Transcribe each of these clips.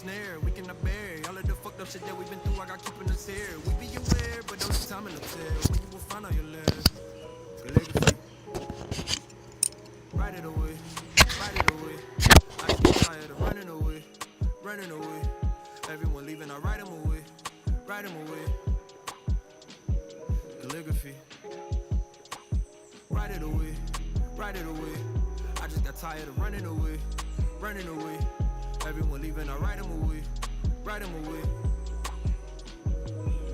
snare, we cannot bear all of the fucked up shit that we've been through. I got keeping us here. We be aware, but don't time in the tell when you will find out your last legacy. Write it away, write it away. I just get tired of running away, running away. Everyone leaving, I write them away, write them away. Calligraphy. Write it away, write it away. I just got tired of running away, running away. Everyone leaving, I write them away, write them away.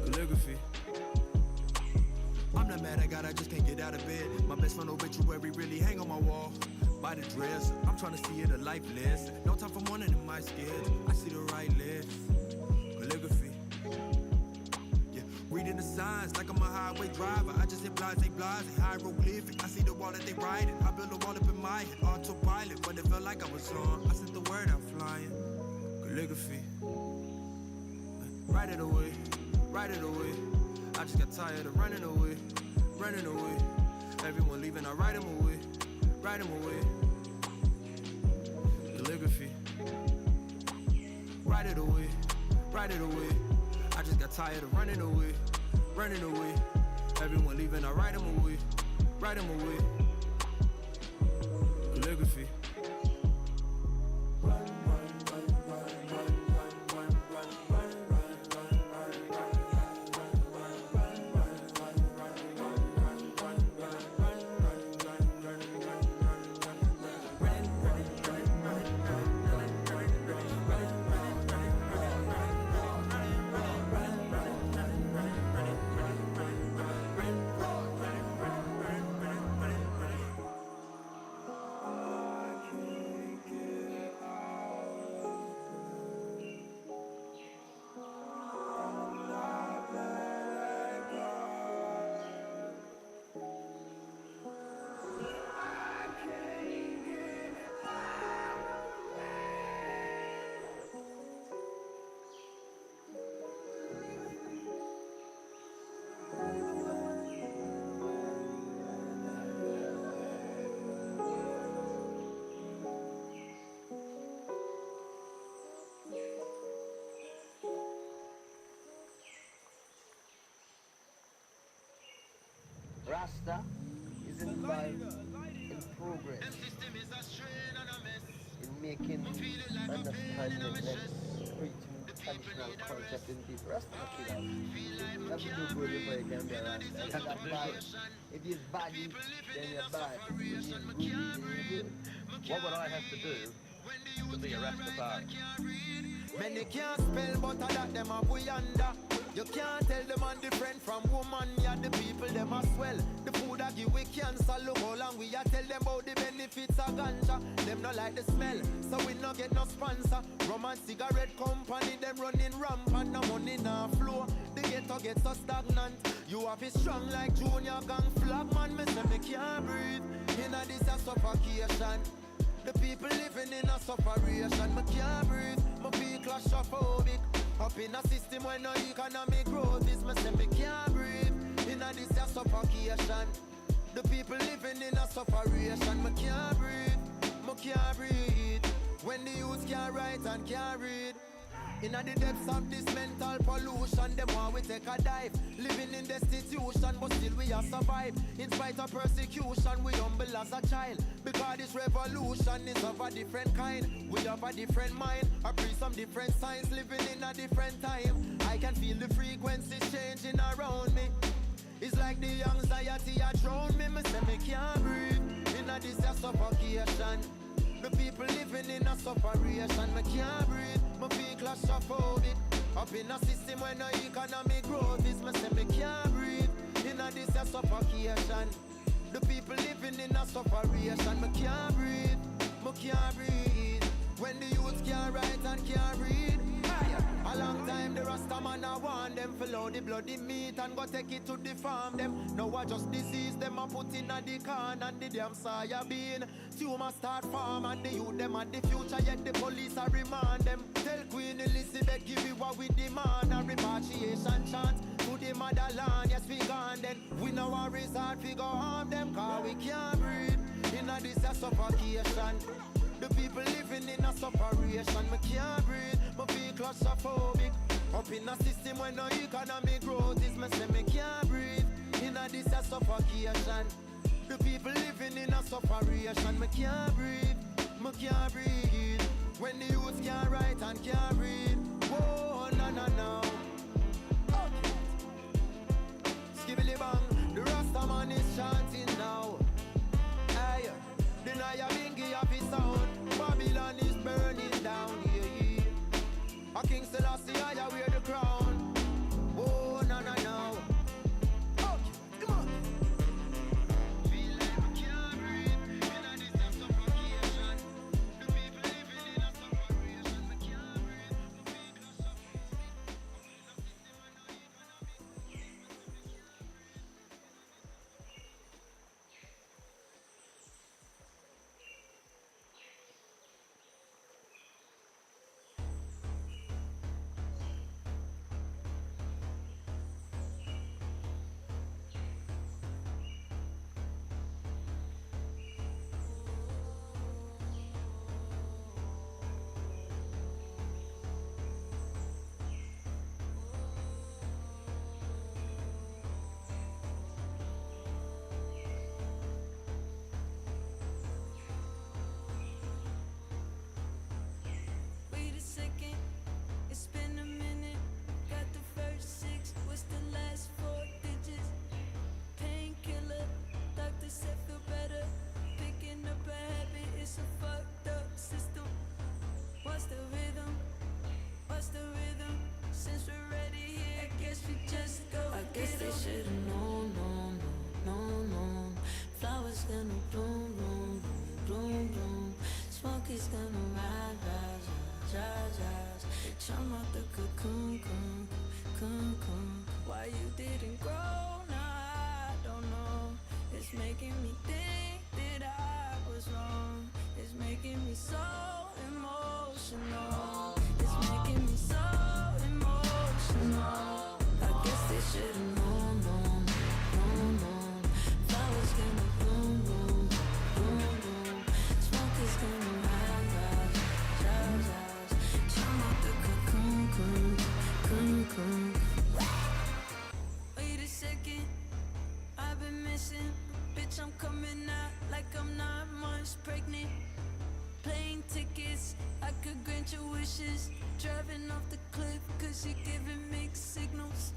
Calligraphy. I'm not mad at God, I just can't get out of bed. My best friend obituary really hang on my wall. By the dress, I'm trying to see it a life lesson. No time for morning in my schedule. I see the right list. Calligraphy. Yeah, reading the signs like I'm a highway driver. I just hit blase, hieroglyphic. I see the wall that they writing. I build a wall up in my head, autopilot. When it felt like I was on, I sent the word out flying. Calligraphy. Write it away, write it away. I just got tired of running away, running away. Everyone leaving, I write them away, write them away. Calligraphy. Write it away, write it away. I just got tired of running away, running away. Everyone leaving, I write them away, write them away. Calligraphy. Rasta is involved in progress, in making understanding and preaching traditional concept in people. Rasta killers. That's what you go before you can be a Rasta. And that's why if you're bad, then you're bad. If you're good, then you're good. What would I have to do to be a Rastafari? Many can't spell, but I that them up we under. You can't tell them man different from woman. Yeah, the people them as well. The food I give we cancer. Look how long we a tell them about the benefits of ganja. Them not like the smell, so we not get no sponsor. Rum and cigarette company, them running rampant. No money now flow. The ghetto get so stagnant. You have it strong like junior gang flag man. Me say me can't breathe. Inna this a suffocation. The people living in a sufferation. Me can't breathe. Me feel claustrophobic. Up in a system where no economic growth is. Me say me can't breathe. Inna this a suffocation. The people living in a sufferation. Me can't breathe. Me can't breathe. When the youth can't write and can't read. Inna the depths of this mental pollution, them want we take a dive. Living in destitution, but still we are survive. In spite of persecution, we humble as a child. Because this revolution is of a different kind. We have a different mind, I breathe some different signs. Living in a different time, I can feel the frequencies changing around me. It's like the anxiety a drown me. Me say me can't breathe. Inna this a suffocation. The people living in a sufferation. Me can't breathe. Me feel claustrophobic. Up in a system where no economic growth is. Me say me can't breathe. Inna this a suffocation. The people living in a sufferation. Me can't breathe. Me can't breathe. When the youth can't write and can't read. A long time the Rasta man a want them follow the bloody meat and go take it to the farm them. Now I just disease them a put in a the can and the damn soya bean. Tumor start farm and the youth them at the future yet the police a remand them. Tell Queen Elizabeth give you what we demand. A repatriation chant to the motherland. Yes we gone then. We know our resort we go harm them cause we can't breathe. Inna this a suffocation. The people living in a sufferation. Me can't breathe. Me feel claustrophobic. Up in a system when no economic growth is me say me can't breathe. In a this a suffocation. The people living in a sufferation. Me can't breathe, me can't breathe. When the youth can't write and can't read. Whoa, no, no, no. Skibbly bang, the Rasta man is chanting now. Aye, the Naya Bingy of his sound. Babylon is burning down, yeah, yeah. A King Selassie, I wear the crown. Oh, no, no, no. Okay, come on. Feel like we can't breathe. In a this a suffocation. The people living in a sufferation. We can't breathe. The people are It's gonna rise. Come out the cocoon, cocoon. Why you didn't grow? Now I don't know. It's making me think that I was wrong. It's making me so emotional. It's making me so emotional. I guess they should've known. Flowers gonna bloom. Smoke is gonna rise. Come out the cocoon. Wait a second, I've been missing. Bitch, I'm coming out like I'm 9 months pregnant. Plane tickets, I could grant your wishes. Driving off the cliff, cause you're giving mixed signals.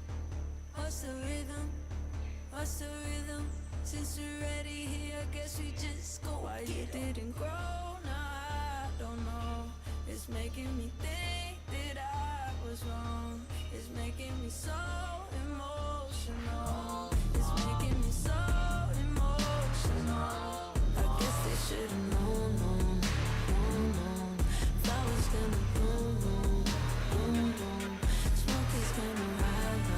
What's the rhythm? Since we're already here, I guess we just go. Why you didn't grow? Now I don't know. It's making me think that I was wrong. It's making me so emotional. It's making me so emotional. I guess they should've known. Flowers gonna bloom. Smoke is gonna rise.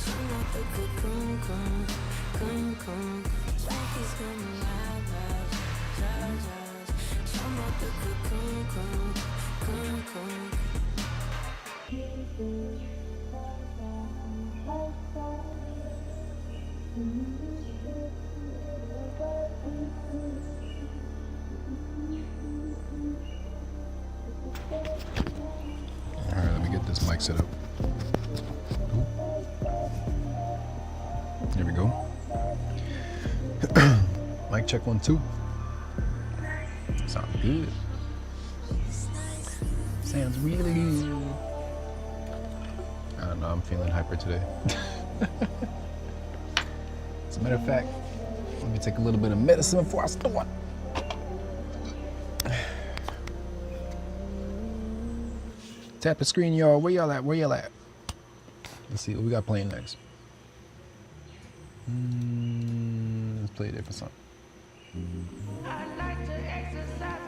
Come out the cocoon. Smoke is gonna rise. Come out the cocoon. Alright, let me get this mic set up. There we go. Mic check 1 2. Sounds good. Sounds really good. I don't know, I'm feeling hyper today. As a matter of fact, let me take a little bit of medicine before I start. Tap the screen, y'all. Where y'all at? Let's see what we got playing next. Let's play a different song.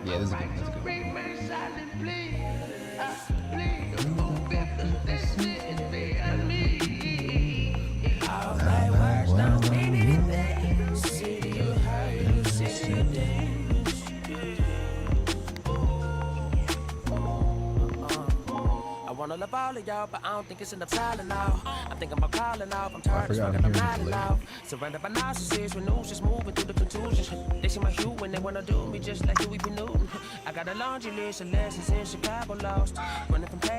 Yeah, this is good. I wanna love all of y'all, but I don't think it's enough talent now. I'm thinking about calling off. I'm tired of smoking, I'm not allowed. Surrounded by narcissists with news just moving through the contusions. They see my hue when they wanna do me just like Huey P. Newton. I got a laundry list of lessons in Chicago lost.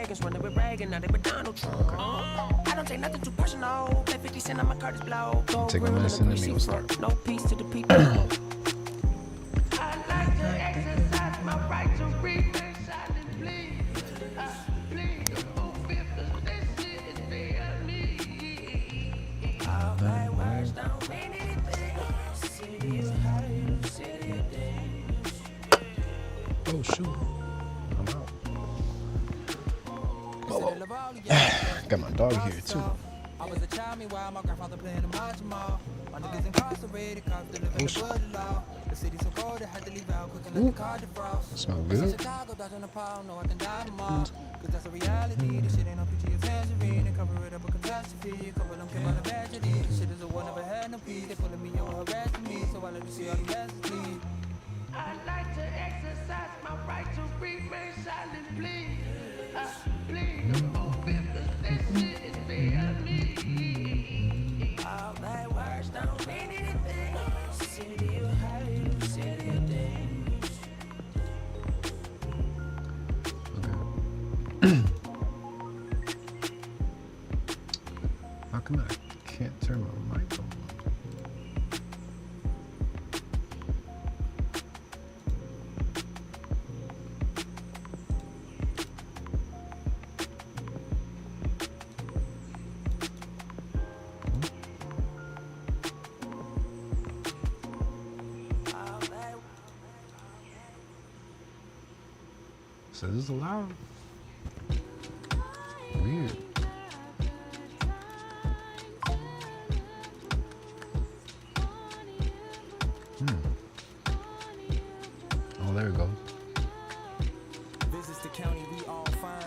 Reagans, running with Reagan, now they with Donald Trump. I don't take nothing too personal. Play 50 Cent on my Curtis blow. Go Take a grill in medicine the and greasy then we'll front. No peace to the people. I like to exercise my right to remain silent, please. Please, don't feel this shit is beyond me. All my words don't mean anything. City of high, city of days. Oh shoot, I'm out. Got my dog here too. I was a child, meanwhile my grandfather playing the Majima. My niggas incarcerated, cops delivering the blood law. The city so cold, I had to leave out quick and let the car defrost. Smell In good. Chicago, dodging the pile, no I can die tomorrow. Cause that's a reality, this shit ain't no picture of tangerine. And cover it up a catastrophe, cover them came out of tragedy. This shit is a one never had no peace. They pulling me over, harassing me, so I let you see all the messages leave. I like to exercise my right to remain silent, please. Please, don't feel this shit is beyond me. All my words don't mean anything. City of high, city of days. How come I can't turn my mic on? So this is allowed? Weird. Oh, there it goes. Visits the county, we all fine.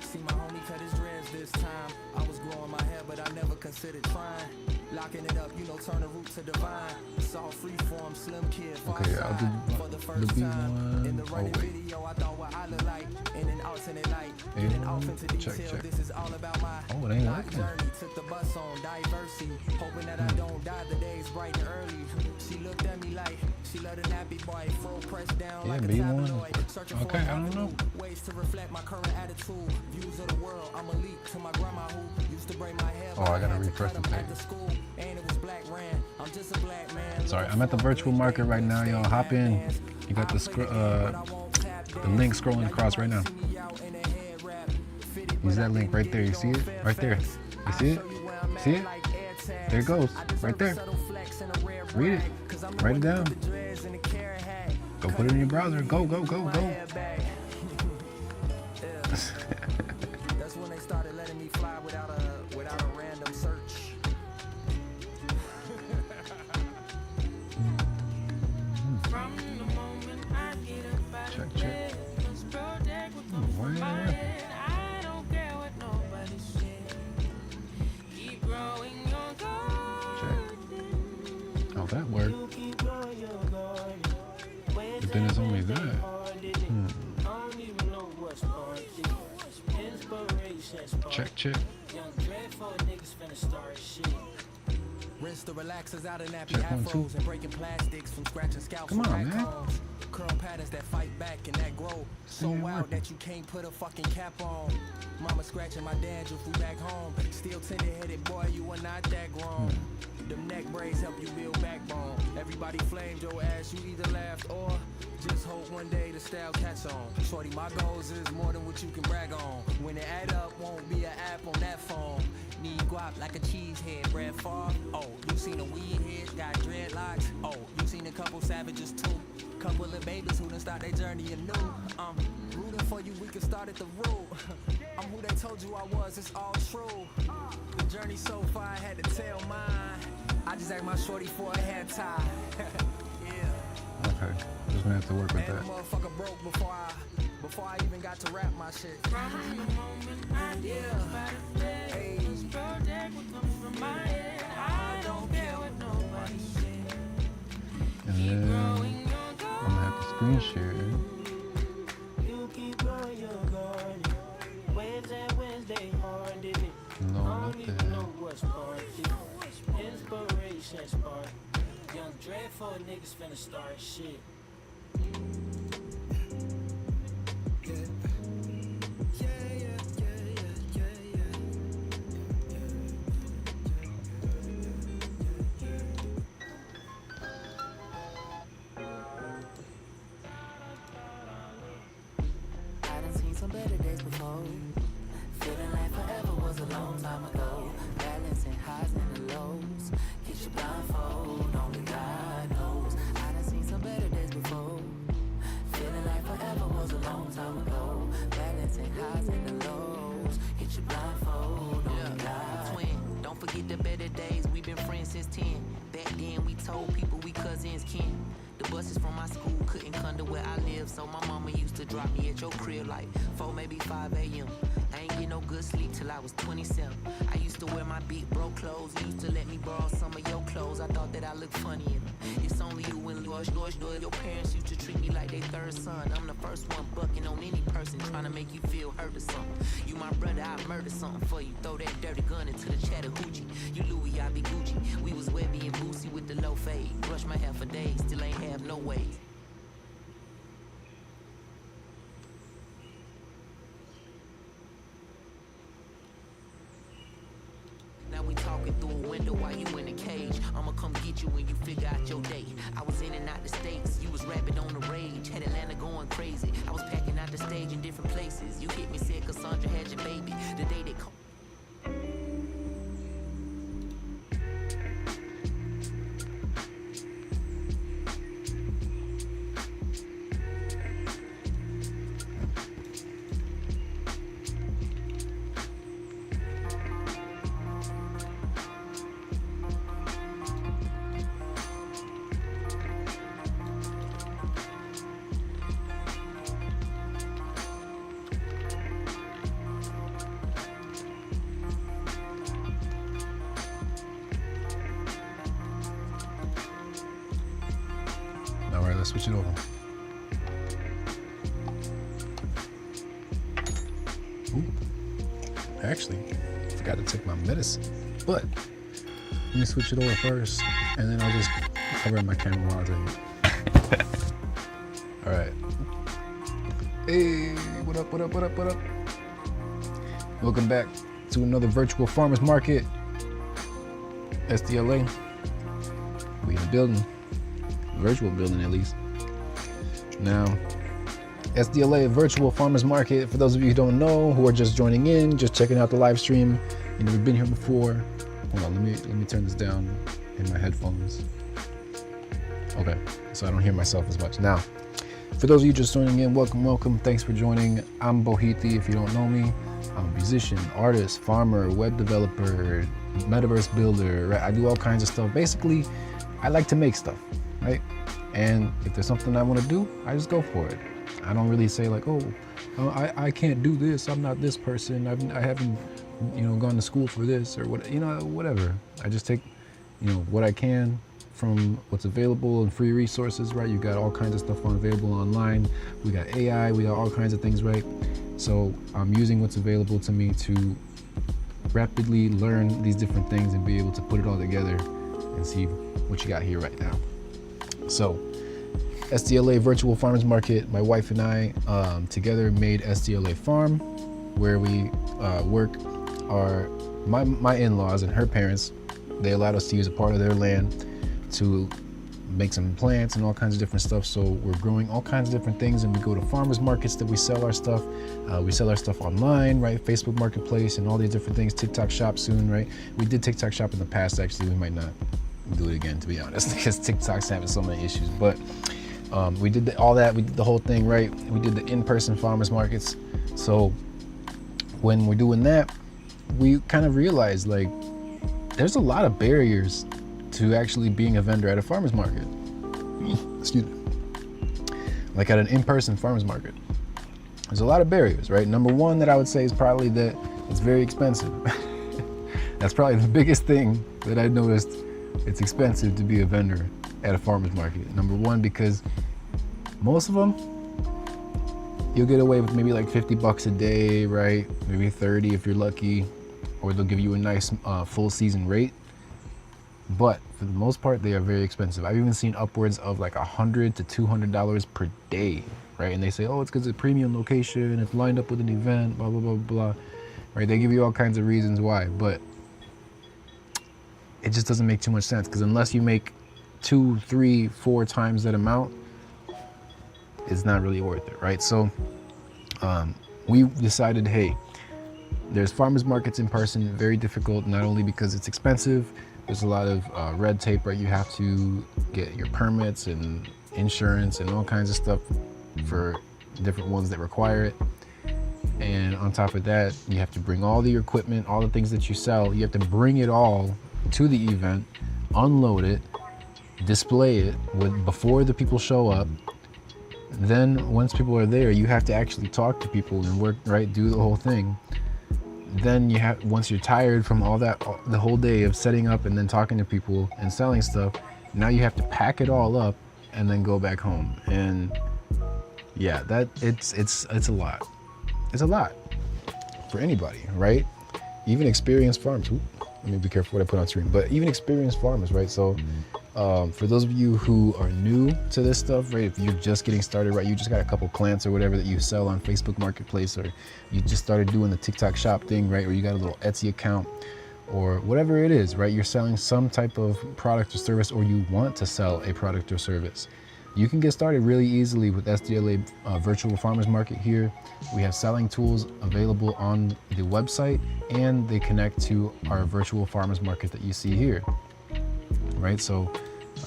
See my homie cut his dreads this time. I was growing my hair, but I never considered trying. Locking it up, you know, turn the root to divine. Saw freeform, slim kid, far Okay, I'll do for the first the beat time. In the one. Oh running wait. video, I thought what I look like. In and out in the light. And Getting off into check, detail, check. this is all about my Oh, it ain't life working. journey. Took the bus on diversity, hoping that I don't die. The day's bright and early. She looked at me like she loved a nappy boy, fro pressed down Yeah, like a B1. tabloid. Searching Okay, for I don't know. ways to reflect my current attitude. Views of the world, I'm a leak to my grandma who used to braid my hair. Oh, I gotta had to refresh cut the 'em page. after school, and it was black ran. I'm just a black man. Sorry, I'm at the virtual market right now, y'all. Hop in. You got the link scrolling across right now. Use that link right there. You see it? Right there. You see it? See it? There it goes. Right there. Read it. Write it down. Go put it in your browser. Go, go, go, go. That's when they started letting me fly without a random search. From the moment I get up out Check, of check. bed, this project will come from my head. I don't care what nobody says. Keep growing your garden. Oh, that worked. But then it's only that. Check, check. Rinse the relaxers out of nappy Check 1, 2. afros and breaking plastics from scratching scalps. Come with on, back man. combs. Curl patterns that fight back and that grow so ain't wild working. that you can't put a fucking cap on. Mama scratching my dandruff, we back home. Still tender-headed, boy, you are not that grown. Them neck braids help you build backbone. Everybody flamed your ass, you either laughed or just hope one day the style catch on. Shorty, my goals is more than what you can brag on. When it add up, won't be an app on that phone. Need guap like a cheesehead, Brad Favre. Oh, you seen a weed head, got dreadlocks. Oh, you seen a couple savages too. Couple of babies who done start their journey anew. Rooting for you, we can start at the root. I'm who they told you I was, it's all true. The journey so far, I had to tell mine. I just asked my shorty for a hair tie. Yeah. Okay. Just gonna have to work with And that. the motherfucker broke before I even got to rap my shit. From the moment I get up out of bed, this project will come from my head. I don't care what nobody says. And then Growing your I'm gonna have to screen share it. You keep growing your garden. Wednesday, Wednesday, hard in it. No, I not don't even that. know what's part it. Inspiration spark. Young dreadful niggas finna start shit. Yeah, yeah, yeah. some better days before. Feeling like forever was a long time ago. Balancing highs and the lows. Get your blindfold, only God knows. I done seen some better days before. Feeling like forever was a long time ago. Balancing highs and the lows. Get your blindfold, only God. Twin, don't forget the better days. We've been friends since 10. Back then we told people we cousins kin. The buses from my school couldn't come to where I live, so my mama used to drop me at your crib like 4, maybe 5 a.m. I ain't get no good sleep till I was 27. I used to wear my big bro clothes. You used to let me borrow some of your clothes. I thought that I looked funny in them. It's only you and George. Your parents used to treat me like they third son. I'm the first one bucking on any person trying to make you feel hurt or something. You my brother, I murder something for you. Throw that dirty gun into the Chattahoochee. You Louis, I be Gucci. We was Webby and Boosie with the low fade. Brush my hair for days, still ain't have no waves. Now we talking through a window while you in a cage. I'ma come get you when you figure out your day. I was in and out the States, you was rapping on the rage. Had Atlanta going crazy, I was packing out the stage in different places. You hit me, said Cassandra had your baby. The day they call. Alright, let's switch it over. Ooh. Actually, forgot to take my medicine. But let me switch it over first, and then I'll just cover my camera while I do it. Alright. Hey, what up, what up, what up, what up? Welcome back to another virtual farmers market. SDLA. We in the building. Virtual building at least. Now, SDLA virtual farmers market, for those of you who don't know, who are just joining in, just checking out the live stream, you've never been here before. Hold on, let me turn this down in my headphones. Okay, so I don't hear myself as much. Now, for those of you just joining in, welcome. Thanks for joining. I'm Bohiti, if you don't know me. I'm a musician, artist, farmer, web developer, metaverse builder, right? I do all kinds of stuff. Basically, I like to make stuff, right? And if there's something I want to do, I just go for it. I don't really say like, oh, I can't do this. I'm not this person. I haven't, gone to school for this or what, whatever. I just take, what I can from what's available and free resources, right? You got all kinds of stuff available online. We got AI, we got all kinds of things, right? So I'm using what's available to me to rapidly learn these different things and be able to put it all together and see what you got here right now. So SDLA Virtual Farmers Market, my wife and I together made SDLA Farm, where we work. My in-laws and her parents, they allowed us to use a part of their land to make some plants and all kinds of different stuff. So we're growing all kinds of different things, and we go to farmers markets that we sell our stuff. We sell our stuff online, right? Facebook Marketplace and all these different things. TikTok Shop soon, right? We did TikTok Shop in the past. Actually, we might not do it again, to be honest, because TikTok's having so many issues. But we did all that. We did the whole thing, right? We did the in-person farmers markets. So when we're doing that, we kind of realized like there's a lot of barriers to actually being a vendor at a farmers market. Excuse me. Like at an in-person farmers market. There's a lot of barriers, right? Number one that I would say is probably that it's very expensive. That's probably the biggest thing that I noticed. It's expensive to be a vendor at a farmer's market. Number one, because most of them, you'll get away with maybe like 50 bucks a day, right? Maybe 30 if you're lucky, or they'll give you a nice full season rate. But for the most part, they are very expensive. I've even seen upwards of like $100 to $200 per day, right? And they say, oh, it's because it's a premium location, it's lined up with an event, blah, blah, blah, blah, right? They give you all kinds of reasons why, but it just doesn't make too much sense, because unless you make 2, 3, 4 times that amount, it's not really worth it, right? So we decided, hey, there's farmers markets in person, very difficult, not only because it's expensive, there's a lot of red tape, right? You have to get your permits and insurance and all kinds of stuff for different ones that require it. And on top of that, you have to bring all the equipment, all the things that you sell, you have to bring it all to the event, unload it, display it before the people show up. Then once people are there, you have to actually talk to people and work, right? Do the whole thing. Then you have, once you're tired from all that, the whole day of setting up and then talking to people and selling stuff, now you have to pack it all up and then go back home. And yeah, that it's a lot. It's a lot for anybody, right? Even experienced farmers. Ooh, let me be careful what I put on screen. But even experienced farmers, right? So for those of you who are new to this stuff, right? If you're just getting started, right? You just got a couple plants or whatever that you sell on Facebook Marketplace, or you just started doing the TikTok shop thing, right? Or you got a little Etsy account or whatever it is, right? You're selling some type of product or service, or you want to sell a product or service. You can get started really easily with SDLA Virtual Farmers Market here. We have selling tools available on the website, and they connect to our virtual farmers market that you see here, right? So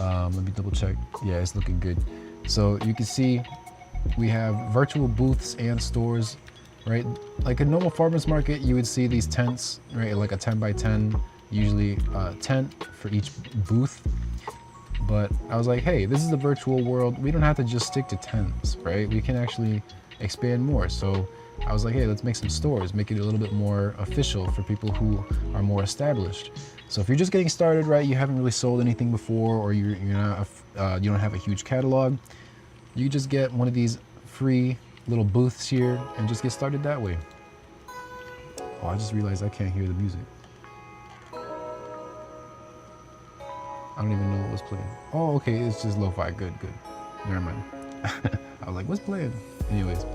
let me double check. Yeah, it's looking good. So you can see we have virtual booths and stores, right? Like a normal farmers market, you would see these tents, right? Like a 10 by 10, usually a tent for each booth. But I was like, hey, this is a virtual world. We don't have to just stick to tents, right? We can actually expand more. So I was like, hey, let's make some stores, make it a little bit more official for people who are more established. So if you're just getting started, right, you haven't really sold anything before, or you're not, you don't have a huge catalog, you just get one of these free little booths here and just get started that way. Oh, I just realized I can't hear the music. I don't even know what was playing. Oh, okay, it's just lo-fi. Good. Never mind. I was like, what's playing? Anyways.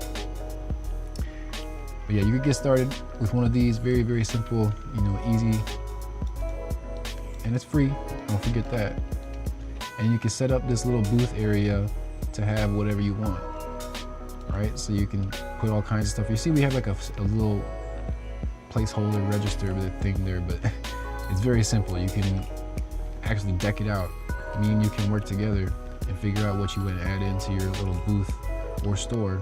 But yeah, you could get started with one of these. Very, very simple, easy. And it's free. Don't forget that. And you can set up this little booth area to have whatever you want. Right? So you can put all kinds of stuff. You see, we have like a little placeholder register with a thing there, but it's very simple. You can actually deck it out. Me and you can work together and figure out what you want to add into your little booth or store,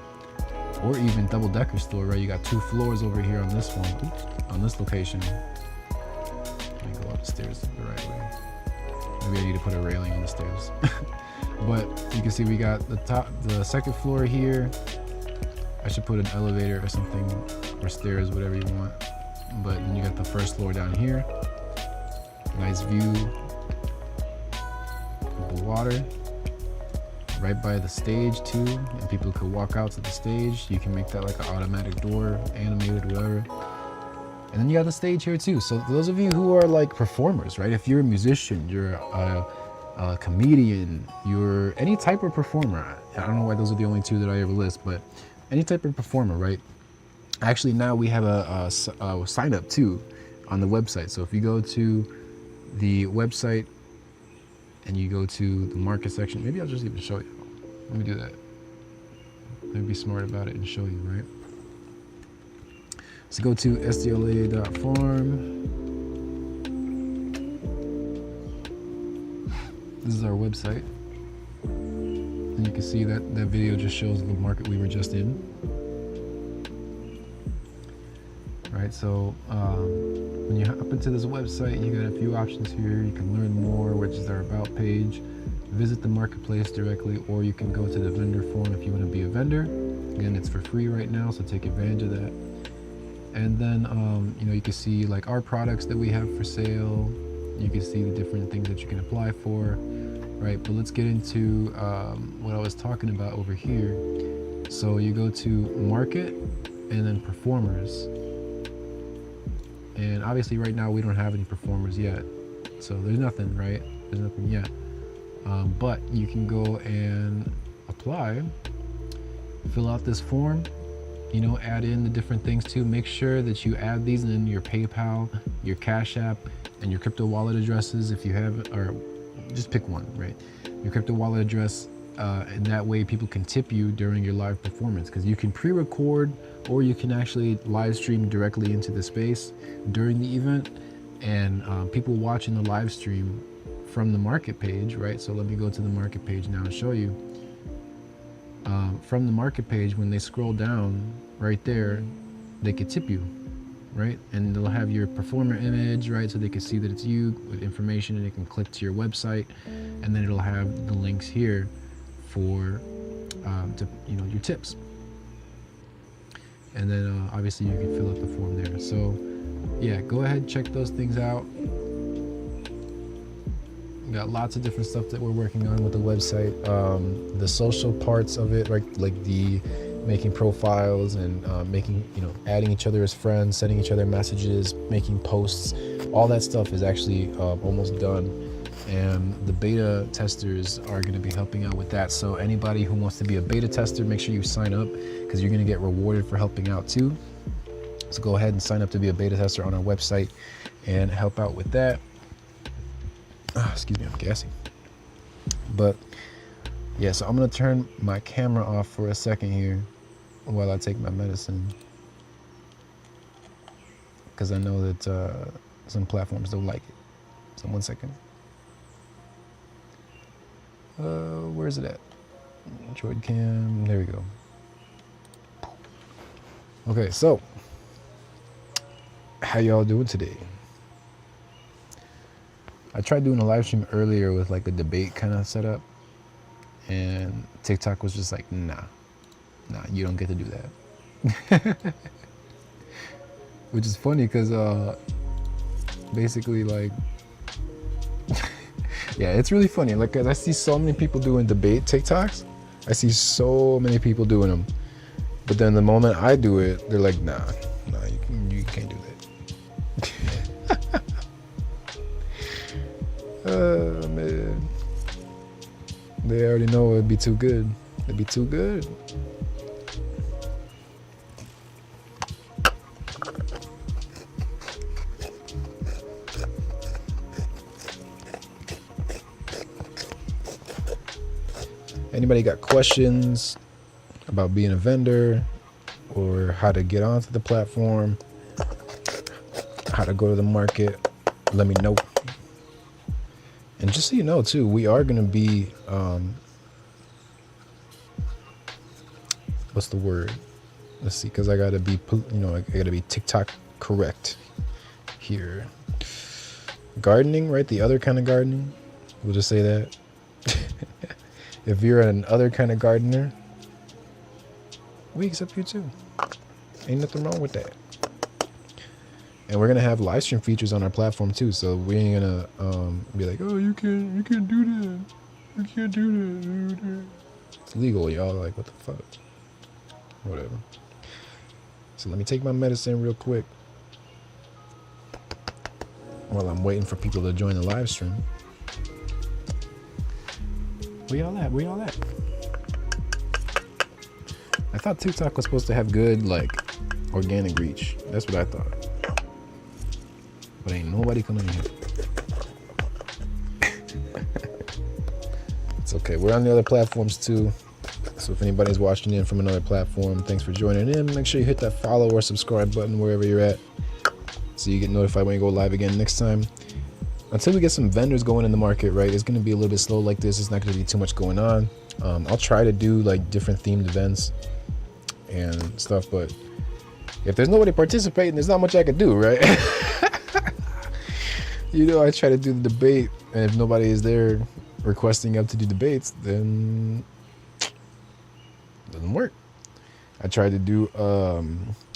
or even double-decker store, right? You got 2 floors over here on this one, on this location. Let me go up the stairs the right way. Maybe I need to put a railing on the stairs. But you can see we got the second floor here. I should put an elevator or something, or stairs, whatever you want. But then you got the first floor down here. Nice view. Water right by the stage too, and people could walk out to the stage. You can make that like an automatic door, animated, whatever. And then you got the stage here too. So those of you who are like performers, right? If you're a musician, you're a comedian, you're any type of performer. I don't know why those are the only 2 that I ever list, but any type of performer, right? Actually, now we have a sign up too on the website. So if you go to the website and you go to the market section, maybe I'll just even show you. Let me do that. Let me be smart about it and show you, right? So go to sdla.farm. This is our website. And you can see that video just shows the market we were just in. Right, so when you hop into this website, you got a few options here. You can learn more, which is our about page, visit the marketplace directly, or you can go to the vendor form if you want to be a vendor. Again, it's for free right now, so take advantage of that. And then you can see like our products that we have for sale. You can see the different things that you can apply for, right? But let's get into what I was talking about over here. So you go to market and then performers. And obviously right now we don't have any performers yet. So there's nothing, right? There's nothing yet. But you can go and apply, fill out this form, add in the different things too. Make sure that you add these in your PayPal, your Cash App, and your crypto wallet addresses if you have, or just pick one, right? Your crypto wallet address and that way people can tip you during your live performance, because you can pre-record or you can actually live stream directly into the space during the event, and people watching the live stream from the market page, right? So let me go to the market page now and show you. From the market page, when they scroll down right there, they could tip you, right? And they'll have your performer image, right? So they can see that it's you with information, and they can click to your website, and then it'll have the links here for to, you know, your tips. And then obviously you can fill out the form there. So yeah, go ahead, check those things out. We got lots of different stuff that we're working on with the website. The social parts of it, right? Like the making profiles and making, you know, adding each other as friends, sending each other messages, making posts, all that stuff is actually almost done. And the beta testers are going to be helping out with that. So anybody who wants to be a beta tester, make sure you sign up, because you're going to get rewarded for helping out too. So go ahead and sign up to be a beta tester on our website and help out with that. Excuse me, I'm gassy. But yeah, so I'm going to turn my camera off for a second here while I take my medicine, because I know that some platforms don't like it. So 1 second. Where's it at? Droid cam, there we go. Okay, so how y'all doing today? I tried doing a live stream earlier with like a debate kind of setup, and TikTok was just like, nah, you don't get to do that. Which is funny because basically, like, yeah, it's really funny. Like, I see so many people doing debate TikToks. I see so many people doing them. But then the moment I do it, they're like, nah, you can't do that. Oh, man. They already know it'd be too good. It'd be too good. Anybody got questions about being a vendor, or how to get onto the platform, how to go to the market, let me know. And just so you know too, we are going to be, what's the word? Let's see, because I got to be, you know, I got to be TikTok correct here. Gardening, right? The other kind of gardening. We'll just say that. If you're an other kind of gardener, we accept you too. Ain't nothing wrong with that. And we're gonna have live stream features on our platform too, so we ain't gonna be like, oh, you can't do that. You can't do that. It's legal, y'all. Like, what the fuck? Whatever. So let me take my medicine real quick while I'm waiting for people to join the live stream. Where y'all at? Where y'all at? I thought TikTok was supposed to have good, like, organic reach. That's what I thought. But ain't nobody coming in here. It's okay. We're on the other platforms too. So if anybody's watching in from another platform, thanks for joining in. Make sure you hit that follow or subscribe button wherever you're at, so you get notified when you go live again next time. Until we get some vendors going in the market, right, it's going to be a little bit slow like this. It's not going to be too much going on. I'll try to do like different themed events and stuff, but if there's nobody participating, there's not much I can do, right? You know, I try to do the debate, and if nobody is there requesting up to do debates, then it doesn't work. I tried to do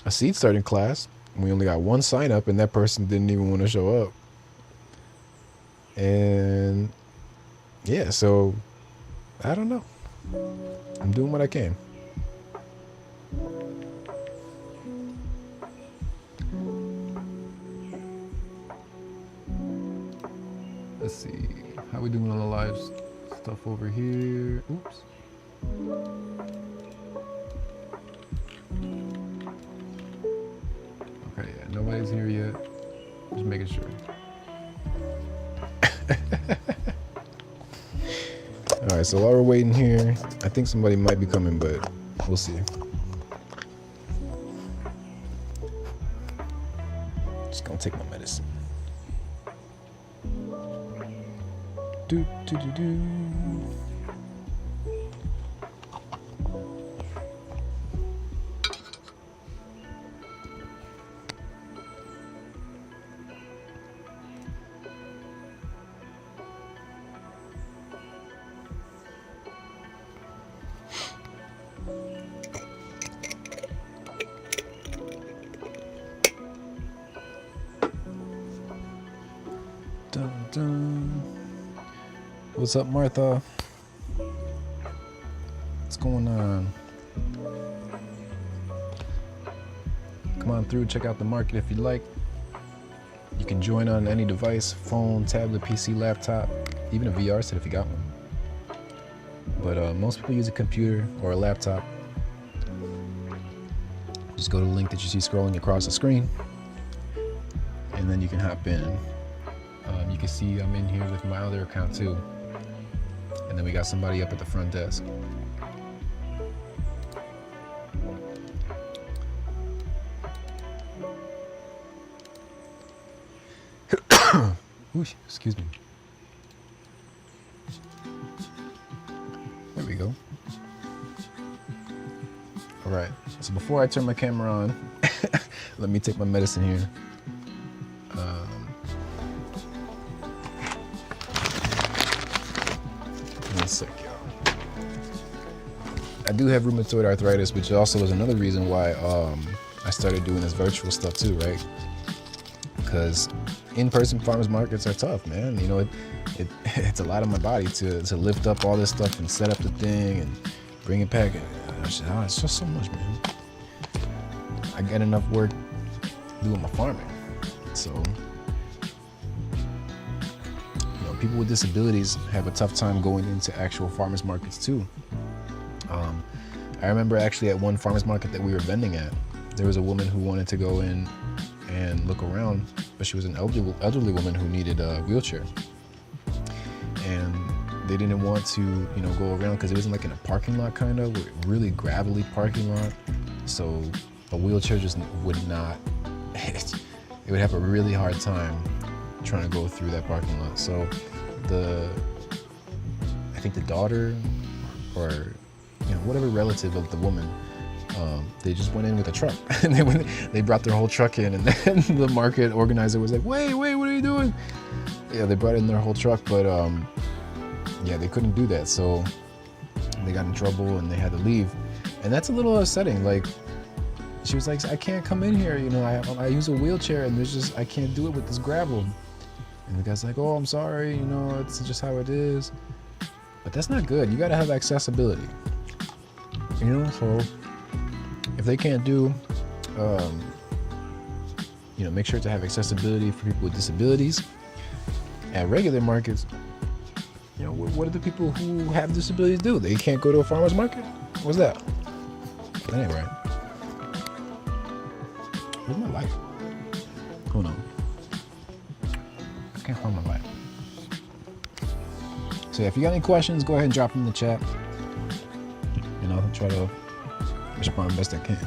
a seed starting class. We only got one sign up, and that person didn't even want to show up. And yeah, so I don't know. I'm doing what I can. Let's see, how we doing on the live stuff over here? Oops. Okay, yeah, nobody's here yet. Just making sure. All right, right, so while we're waiting here, I think somebody might be coming, but we'll see. Just gonna take my medicine. Do do do do. Dun, dun. What's up, Martha? What's going on? Come on through, check out the market if you like. You can join on any device, phone, tablet, PC, laptop, even a VR set if you got one. But most people use a computer or a laptop. Just go to the link that you see scrolling across the screen, and then you can hop in. You can see I'm in here with my other account too. And then we got somebody up at the front desk. Ooh, excuse me. There we go. All right, so before I turn my camera on, let me take my medicine here. One sec, y'all. I do have rheumatoid arthritis, which also is another reason why I started doing this virtual stuff too, right? Because in-person farmers markets are tough, man. You know, it's a lot on my body to lift up all this stuff and set up the thing and bring it back. It's just so much, man. I get enough work doing my farming. So, you know, people with disabilities have a tough time going into actual farmers markets too. I remember actually at one farmers market that we were vending at, there was a woman who wanted to go in and look around, but she was an elderly woman who needed a wheelchair. And they didn't want to, you know, go around because it wasn't like in a parking lot kind of, really gravelly parking lot. So a wheelchair just would not, it would have a really hard time trying to go through that parking lot. So I think the daughter or, you know, whatever relative of the woman, they just went in with a truck and they brought their whole truck in, and then the market organizer was like, wait, what are you doing? Yeah, they brought in their whole truck, but yeah, they couldn't do that. So they got in trouble and they had to leave. And that's a little upsetting. Like, she was like, I can't come in here. You know, I use a wheelchair and I can't do it with this gravel. And the guy's like, oh, I'm sorry. You know, it's just how it is. But that's not good. You got to have accessibility. You know, so if they can't do, you know, make sure to have accessibility for people with disabilities. At regular markets, you know, what do the people who have disabilities do? They can't go to a farmer's market? What's that? That ain't right. Where's my light? Hold on. I can't find my light. So yeah, if you got any questions, go ahead and drop them in the chat. You know, I'll try to respond best I can.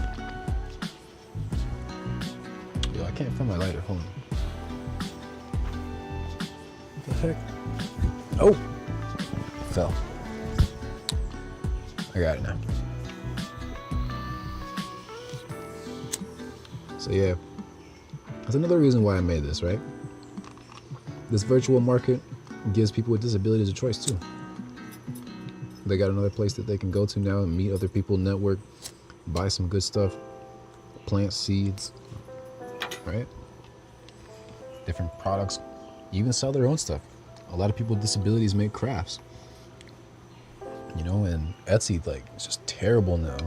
Yo, I can't find my lighter. Hold on. What the heck? Oh! Fell. I got it now. So yeah, that's another reason why I made this, right? This virtual market gives people with disabilities a choice too. They got another place that they can go to now and meet other people, network, buy some good stuff, plant seeds, right? Different products, even sell their own stuff. A lot of people with disabilities make crafts, you know, and Etsy, like, it's just terrible now.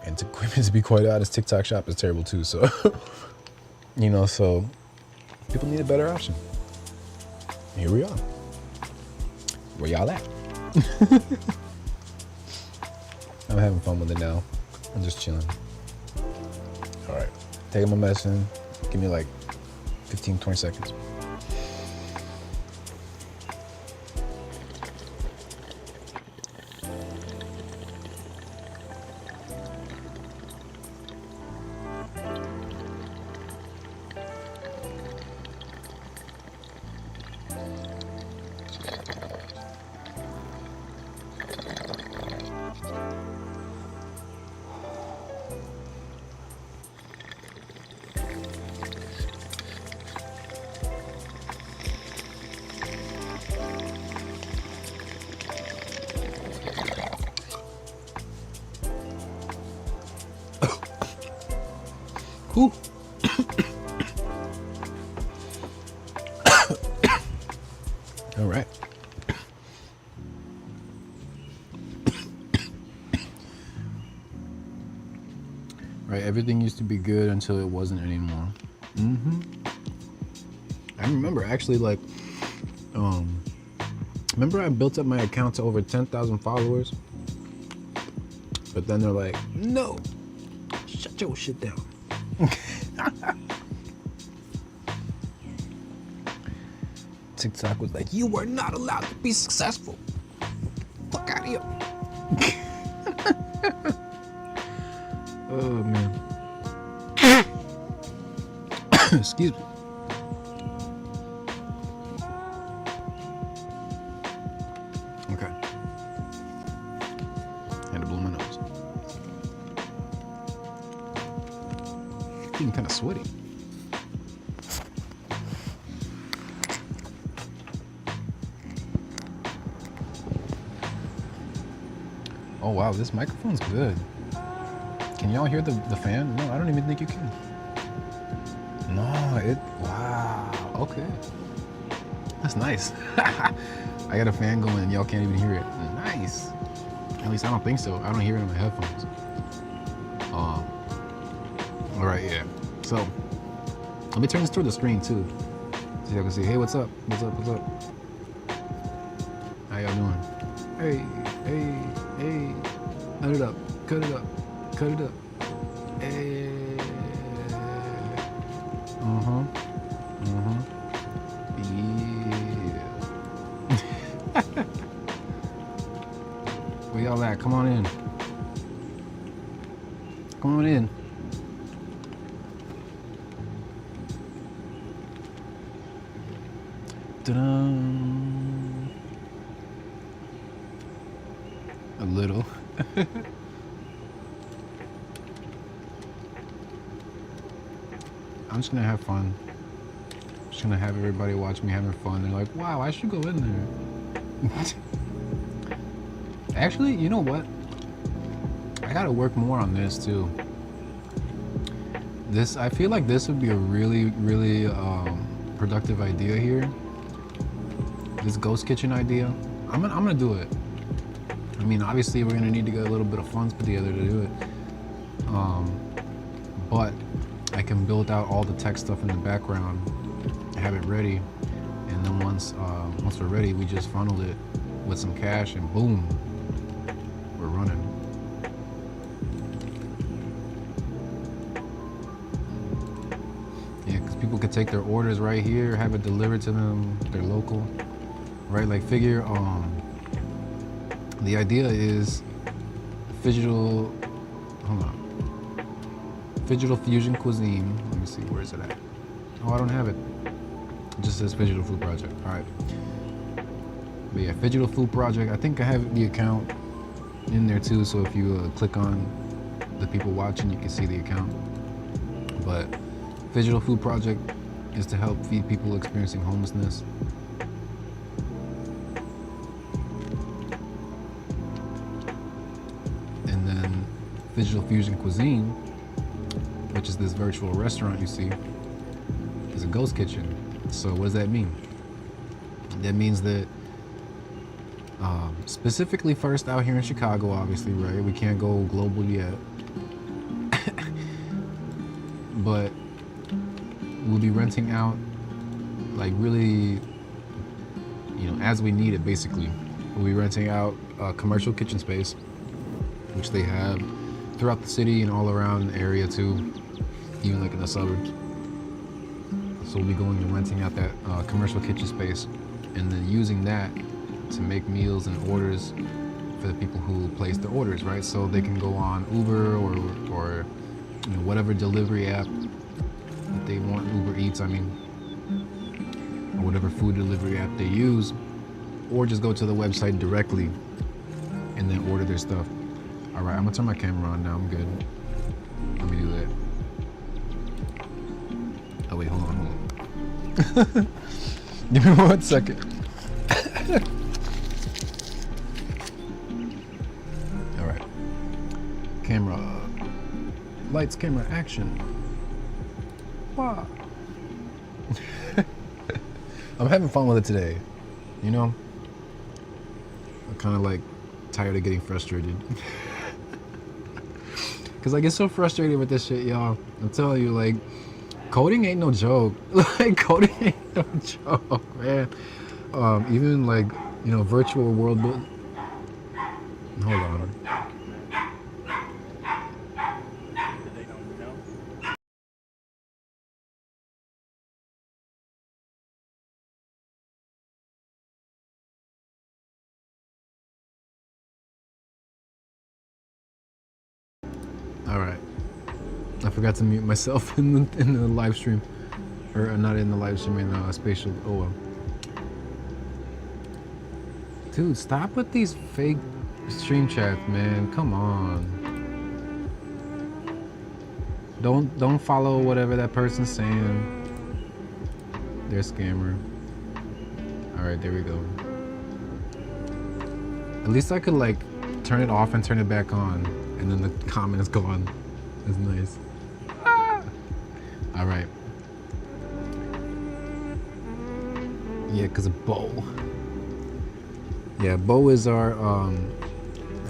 And to be quite honest, TikTok Shop is terrible too. So, you know, so people need a better option. Here we are. Where y'all at? I'm having fun with it now. I'm just chilling. All right, taking my medicine. Give me like 15, 20 seconds. Cool. All right. Right, everything used to be good until it wasn't anymore. I remember actually, like, remember I built up my account to over 10,000 followers, but then they're like, no, shut your shit down. TikTok was like, you were not allowed to be successful. Fuck out of here. Oh man. Excuse me. Okay. Had to blow my nose. Feeling kind of sweaty. Oh wow, this microphone's good. Can y'all hear the fan? No, I don't even think you can. No, wow, okay. That's nice. I got a fan going and y'all can't even hear it. Nice. At least I don't think so. I don't hear it in my headphones. All right, yeah. So, let me turn this toward the screen too. So y'all can see, hey, what's up? What's up, what's up? How y'all doing? Hey, hey, hey. Cut it up, cut it up, cut it up. Hey. Yeah. Where y'all at? Come on in. Come on in. Ta-da. A little. I'm just gonna have fun. Just gonna have everybody watch me having fun. They're like, wow, I should go in there. Actually, you know what? I gotta work more on this too. I feel like this would be a really, really productive idea here. This ghost kitchen idea. I'm gonna do it. I mean, obviously we're gonna need to get a little bit of funds put together to do it. But I can build out all the tech stuff in the background, have it ready, and then once we're ready, we just funnel it with some cash, and boom, we're running. Yeah, because people could take their orders right here, have it delivered to them, they're local, right? Like figure, the idea is Digital Fusion Cuisine. Let me see, where is it at? Oh, I don't have it. It just says Digital Food Project. All right. But yeah, Digital Food Project. I think I have the account in there too. So if you click on the people watching, you can see the account. But Digital Food Project is to help feed people experiencing homelessness. And then Digital Fusion Cuisine, which is this virtual restaurant you see, is a ghost kitchen. So what does that mean? That means that specifically first out here in Chicago, obviously, right? We can't go global yet. But we'll be renting out, like, really, as we need it, basically. We'll be renting out commercial kitchen space, which they have throughout the city and all around the area too, even like in the suburbs. So we'll be going and renting out that commercial kitchen space, and then using that to make meals and orders for the people who place the orders, right? So they can go on Uber or whatever delivery app that they want, Uber Eats, I mean, or whatever food delivery app they use, or just go to the website directly and then order their stuff. All right, I'm gonna turn my camera on now. I'm good. Let me do that. Oh wait, hold on. Give me 1 second. All right. Camera. Lights, camera, action. Wow. I'm having fun with it today. You know? I'm kind of like tired of getting frustrated. Because I get so frustrated with this shit, y'all. I'm telling you, like, coding ain't no joke. Like, coding ain't no joke, man. Even like, you know, virtual world build. Hold on. They don't know. All right. I forgot to mute myself in the live stream, or not in the live stream, in the spatial. Oh well. Dude, stop with these fake stream chats, man. Come on. Don't follow whatever that person's saying. They're a scammer. All right, there we go. At least I could like turn it off and turn it back on, and then the comment is gone. That's nice. Ah! All right. Yeah, cause of Bo. Yeah, Bo is our.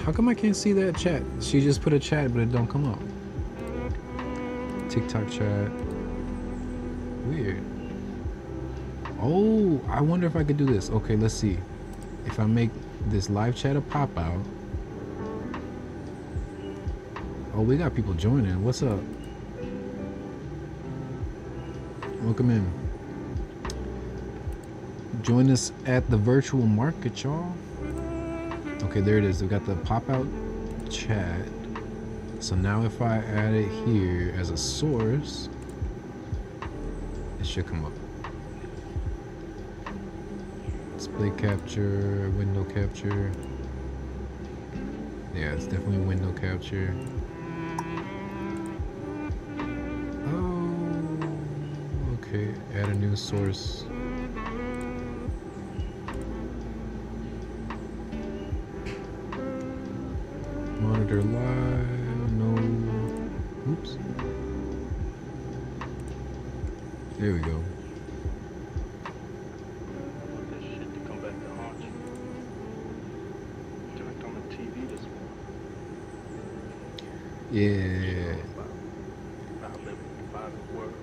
How come I can't see that chat? She just put a chat, but it don't come up. TikTok chat. Weird. Oh, I wonder if I could do this. Okay, let's see. If I make this live chat a pop out. Oh, we got people joining. What's up? Welcome in. Join us at the virtual market, y'all. Okay, there it is. We got the pop out chat. So now if I add it here as a source, it should come up. Display capture, window capture. Yeah, it's definitely window capture. Oh, okay. Add a new source. Monitor live, no. Oops. There we go. I want this shit to come back to haunt you. Turned on the TV this morning. Yeah. I live in the violent world.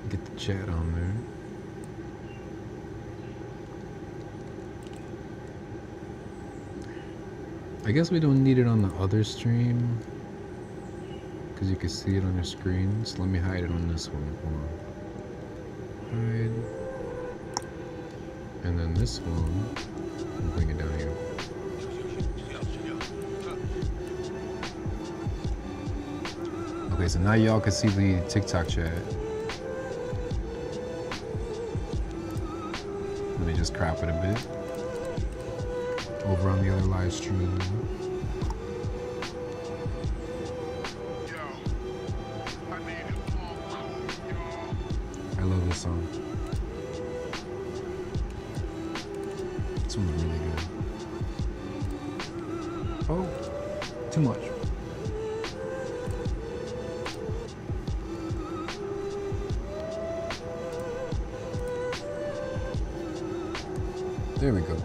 Get the chat on there. I guess we don't need it on the other stream because you can see it on your screen. So let me hide it on this one. Hold on. Hide. And then this one, we'll bring it down here. Okay, so now y'all can see the TikTok chat. Let me just crop it a bit. Over on the other live stream. I love this song. This one's really good. Oh, too much. There we go.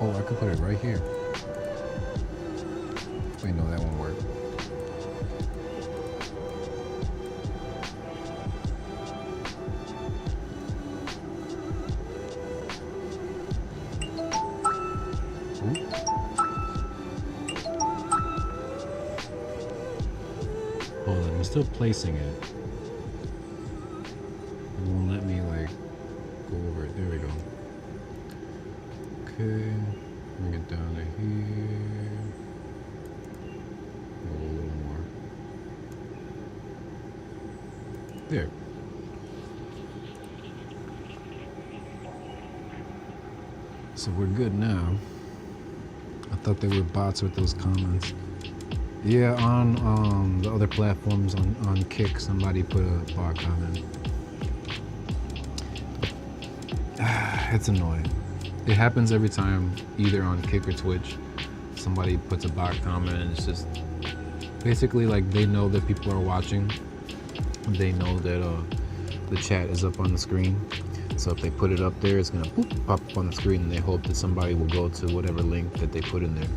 Oh, I could put it right here. Wait, no, that won't work. Ooh. Hold on, I'm still placing it. It won't let me like go over it. There we go. Okay, bring it down to here. A little more. There. So we're good now. I thought they were bots with those comments. Yeah, on the other platforms, on Kick, somebody put a bot comment. It's annoying. It happens every time, either on Kick or Twitch. Somebody puts a bot comment and it's just basically like they know that people are watching. They know that the chat is up on the screen. So if they put it up there, it's gonna pop up on the screen, and they hope that somebody will go to whatever link that they put in there.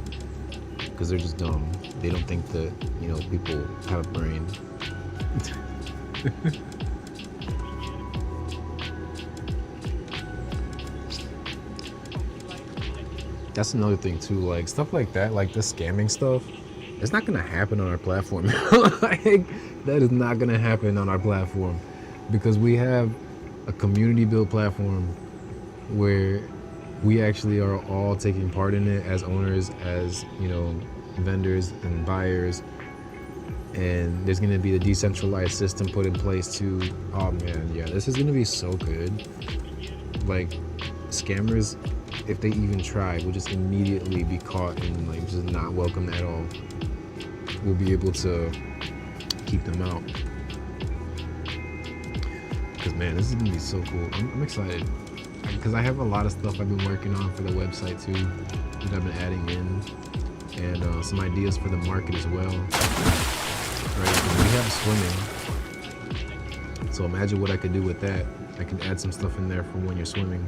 Because they're just dumb. They don't think that, you know, people have a brain. That's another thing too, like stuff like that, like the scamming stuff, it's not gonna happen on our platform. Like, that is not gonna happen on our platform, because we have a community build platform where we actually are all taking part in it as owners, as, you know, vendors and buyers. And there's gonna be a decentralized system put in place to, oh man, yeah, this is gonna be so good. Like, scammers, if they even try, will just immediately be caught and like just not welcome at all. We'll be able to keep them out. Because man, this is gonna be so cool. I'm excited. Because I have a lot of stuff I've been working on for the website too, that I've been adding in. And some ideas for the market as well. Right, we have swimming. So imagine what I could do with that. I can add some stuff in there for when you're swimming.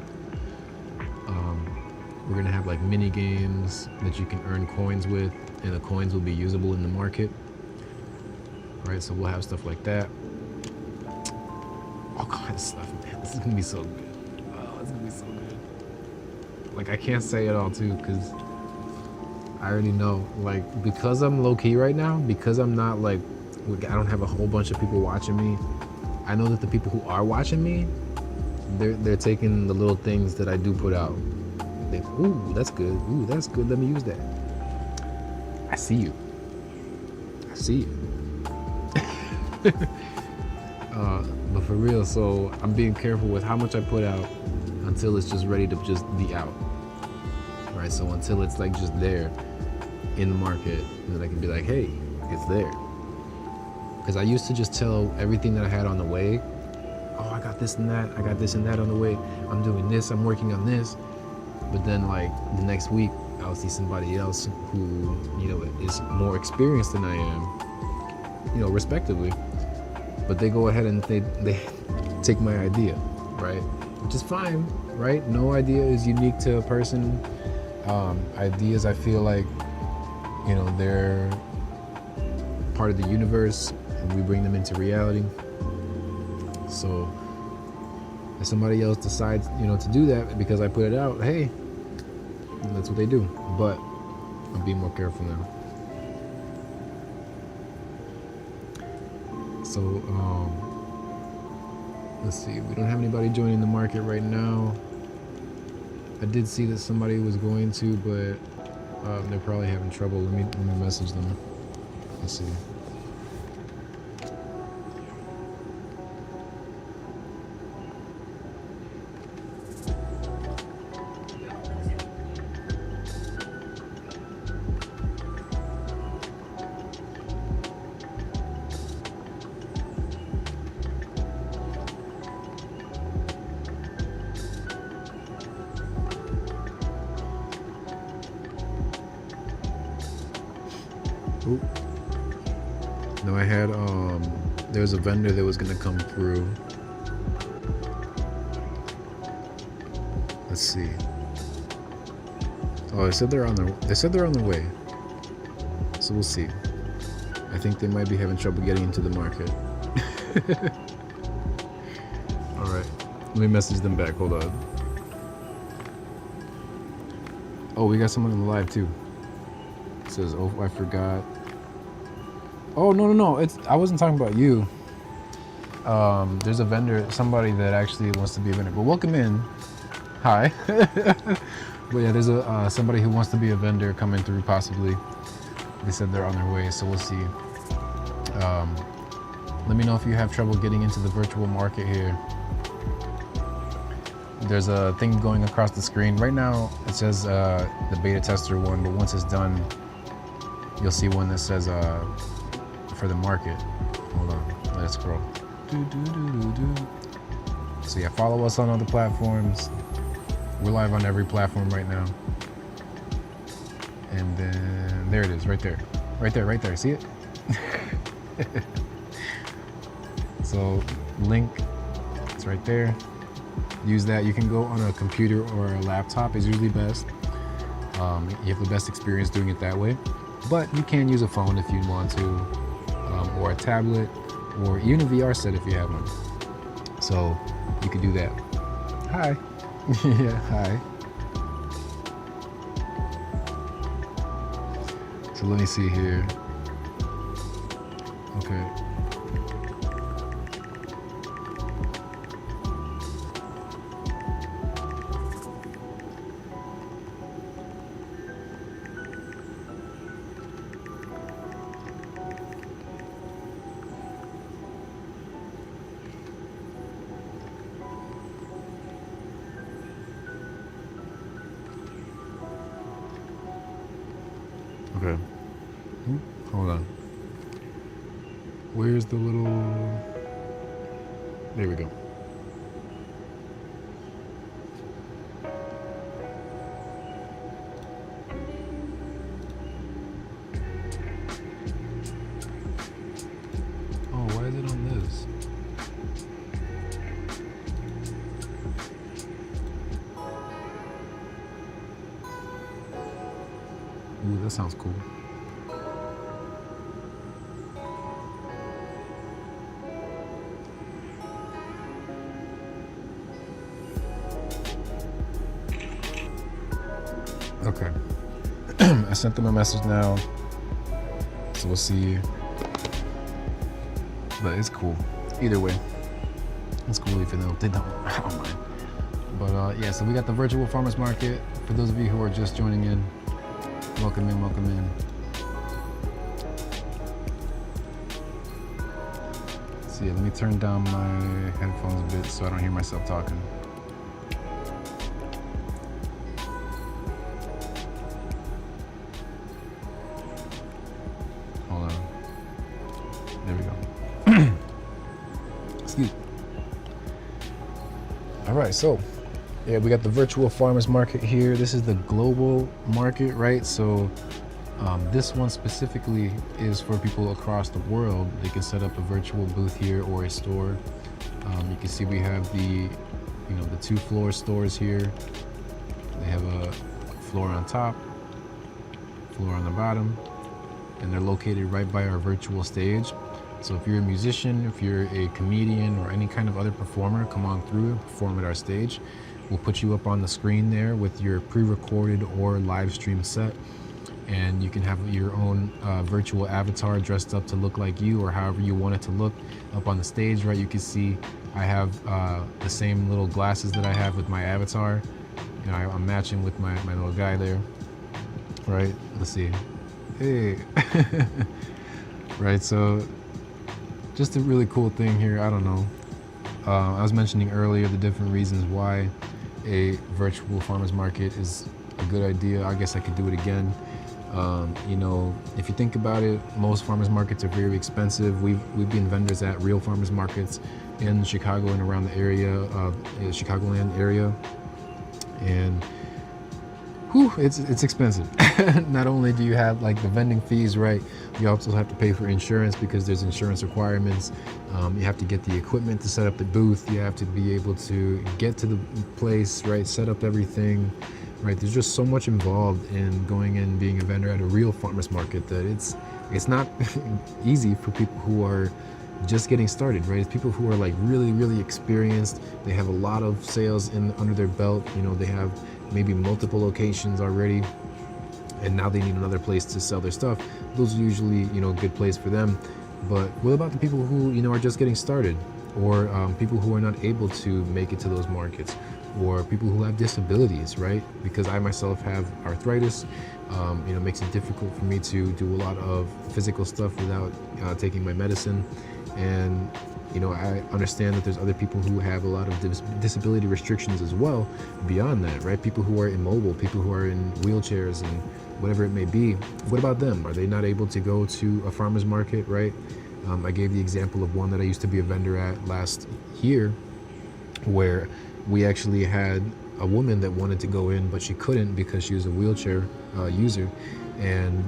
We're gonna have like mini games that you can earn coins with, and the coins will be usable in the market. Right, so we'll have stuff like that. All kinds of stuff, man. This is gonna be so good. Oh, it's gonna be so good. Like, I can't say it all too, because I already know, like, because I'm low key right now, because I'm not like, I don't have a whole bunch of people watching me. I know that the people who are watching me, they're taking the little things that I do put out. They, ooh, that's good. Ooh, that's good. Let me use that. I see you. I see you. But for real, so I'm being careful with how much I put out until it's just ready to just be out. Right, so until it's like just there in the market, and then I can be like, hey, it's there. Because I used to just tell everything that I had on the way, oh, I got this and that, I got this and that on the way, I'm doing this, I'm working on this. But then like the next week, I'll see somebody else who, you know, is more experienced than I am, you know, respectively. But they go ahead and they take my idea, right? Which is fine, right? No idea is unique to a person. Ideas, I feel like, you know, they're part of the universe, and we bring them into reality. So if somebody else decides, you know, to do that because I put it out, hey, that's what they do. But I'm being more careful now. So let's see, we don't have anybody joining the market right now. I did see that somebody was going to, but they're probably having trouble. Let me message them. Let's see. Ooh. No, I had there was a vendor that was gonna come through. Let's see. Oh, they said they're on their way. So we'll see. I think they might be having trouble getting into the market. All right, let me message them back. Hold on. Oh, we got someone in the live too. It says, oh, I forgot. Oh, no. I wasn't talking about you. There's a vendor, somebody that actually wants to be a vendor. But welcome in. Hi. But yeah, there's somebody who wants to be a vendor coming through possibly. They said they're on their way, so we'll see. Let me know if you have trouble getting into the virtual market here. there's a thing going across the screen. Right now it says the beta tester one, but once it's done, you'll see one that says for the market. Hold on, let it scroll. So yeah, follow us on all the platforms. We're live on every platform right now. And then there it is, right there. Right there, see it? So link, it's right there. Use that. You can go on a computer or a laptop, is usually best. You have the best experience doing it that way. But you can use a phone if you want to, or a tablet, or even a VR set if you have one. So you could do that. Hi. Yeah, hi. So let me see here. Okay. Okay. Hold on. Where's the little... There we go. Oh, why is it on this? Ooh, that sounds cool. Okay. I sent them a message now, so we'll see. But it's cool. Either way, it's cool even though they don't. I don't mind. But yeah, so we got the virtual farmers market. For those of you who are just joining in, welcome in, welcome in. So yeah, let me turn down my headphones a bit so I don't hear myself talking. Hold on. There we go. Excuse me. All right, so yeah, we got the virtual farmers market here. This is the global market, right? So this one specifically is for people across the world. They can set up a virtual booth here or a store. You can see we have the 2 floor stores here. They have a floor on top, floor on the bottom, and they're located right by our virtual stage. So if you're a musician, if you're a comedian, or any kind of other performer, come on through and perform at our stage. We'll put you up on the screen there with your pre-recorded or live stream set, and you can have your own virtual avatar dressed up to look like you, or however you want it to look up on the stage, right? You can see I have the same little glasses that I have with my avatar. You know, I'm matching with my little guy there, right? Let's see. Hey. Right, so just a really cool thing here. I don't know. I was mentioning earlier the different reasons why a virtual farmers market is a good idea. I guess I could do it again. You know, if you think about it, most farmers markets are very expensive. We've been vendors at real farmers markets in Chicago and around the area, Chicagoland area, and whew, it's expensive. Not only do you have like the vending fees, right? You also have to pay for insurance because there's insurance requirements. You have to get the equipment to set up the booth. You have to be able to get to the place, right? Set up everything, right? There's just so much involved in going in and being a vendor at a real farmers market that it's not easy for people who are just getting started, right? It's people who are like really experienced. They have a lot of sales under their belt. You know, they have maybe multiple locations already, and now they need another place to sell their stuff. Those are usually, you know, a good place for them. But what about the people who, you know, are just getting started, or people who are not able to make it to those markets, or people who have disabilities, right? Because I myself have arthritis, it makes it difficult for me to do a lot of physical stuff without taking my medicine. And I understand that there's other people who have a lot of disability restrictions as well beyond that, right? People who are immobile, people who are in wheelchairs and whatever it may be. What about them? Are they not able to go to a farmer's market, right? I gave the example of one that I used to be a vendor at last year, where we actually had a woman that wanted to go in, but she couldn't because she was a wheelchair user. And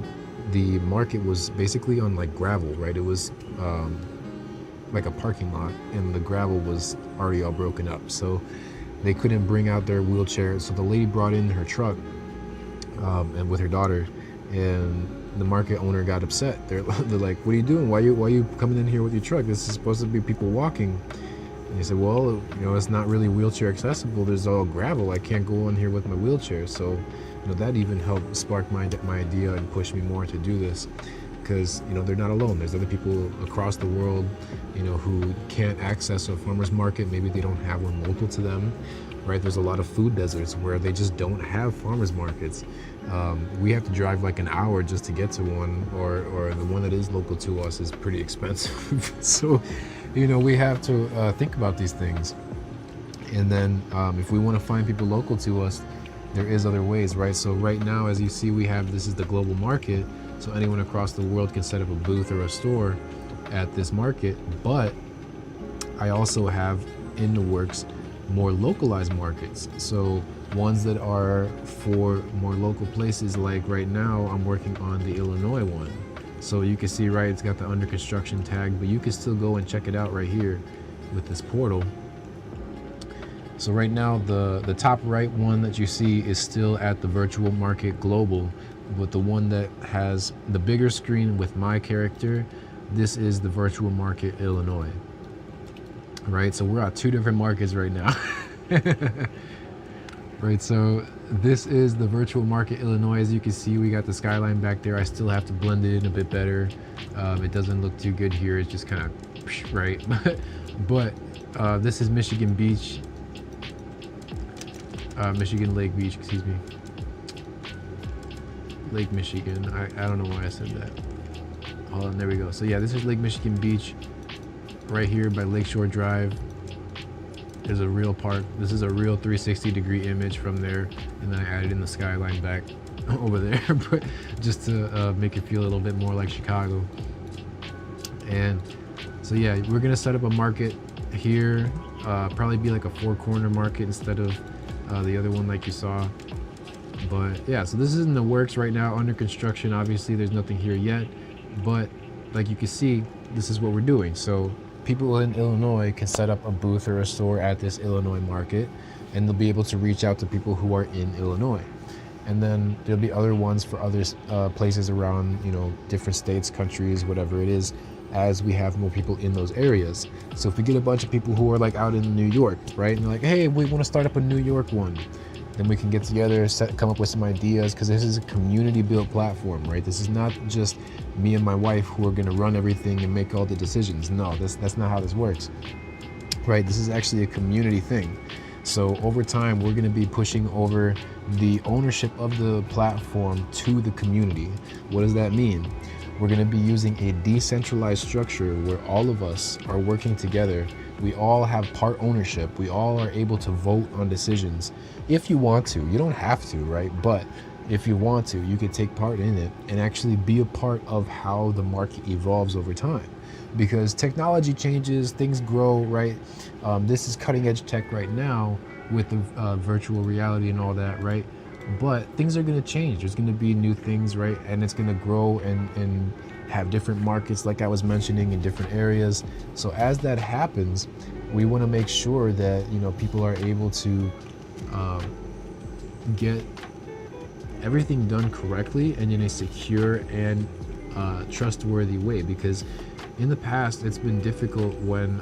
the market was basically on like gravel, right? It was like a parking lot, and the gravel was already all broken up. So they couldn't bring out their wheelchair. So the lady brought in her truck and with her daughter, and the market owner got upset. They're like, "What are you doing? Why are you coming in here with your truck? This is supposed to be people walking." And he said, "Well, it's not really wheelchair accessible. There's all gravel. I can't go in here with my wheelchair." So, that even helped spark my idea and push me more to do this, because they're not alone. There's other people across the world, who can't access a farmer's market. Maybe they don't have one local to them, right? There's a lot of food deserts where they just don't have farmers markets. We have to drive like an hour just to get to one, or the one that is local to us is pretty expensive. So, we have to think about these things. And then if we want to find people local to us, there is other ways, right? So right now, as you see, this is the global market. So anyone across the world can set up a booth or a store at this market. But I also have in the works more localized markets. So ones that are for more local places, like right now I'm working on the Illinois one. So you can see, right, it's got the under construction tag, but you can still go and check it out right here with this portal. So right now the top right one that you see is still at the virtual market global, but the one that has the bigger screen with my character, this is the virtual market Illinois. Right, so we're at two different markets right now. Right, so this is the virtual market Illinois. As you can see, we got the skyline back there. I still have to blend it in a bit better. It doesn't look too good here. It's just kind of right. But this is Michigan Beach, Michigan Lake Beach, excuse me. Lake Michigan. I don't know why I said that. Hold on, there we go. So yeah, this is Lake Michigan Beach right here by Lakeshore Drive. There's a real park. This is a real 360-degree image from there, and then I added in the skyline back over there, but just to make it feel a little bit more like Chicago. And so yeah, we're gonna set up a market here, probably be like a four-corner market instead of the other one like you saw. But yeah, so this is in the works right now, under construction. Obviously there's nothing here yet, but like you can see, this is what we're doing. So people in Illinois can set up a booth or a store at this Illinois market, and they'll be able to reach out to people who are in Illinois. And then there'll be other ones for other places around, different states, countries, whatever it is, as we have more people in those areas. So if we get a bunch of people who are like out in New York, right, and they're like, hey, we want to start up a New York one, then we can get together, come up with some ideas, because this is a community-built platform, right? This is not just me and my wife who are going to run everything and make all the decisions. No, that's not how this works, right? This is actually a community thing. So over time, we're going to be pushing over the ownership of the platform to the community. What does that mean? We're going to be using a decentralized structure where all of us are working together. We all have part ownership. We all are able to vote on decisions. If you want to, you don't have to, right? But if you want to, you can take part in it and actually be a part of how the market evolves over time. Because technology changes, things grow, right? This is cutting edge tech right now with the virtual reality and all that, right? But things are going to change. There's going to be new things, right? And it's going to grow and have different markets, like I was mentioning, in different areas. So as that happens, we want to make sure that people are able to get everything done correctly and in a secure and trustworthy way. Because in the past, it's been difficult when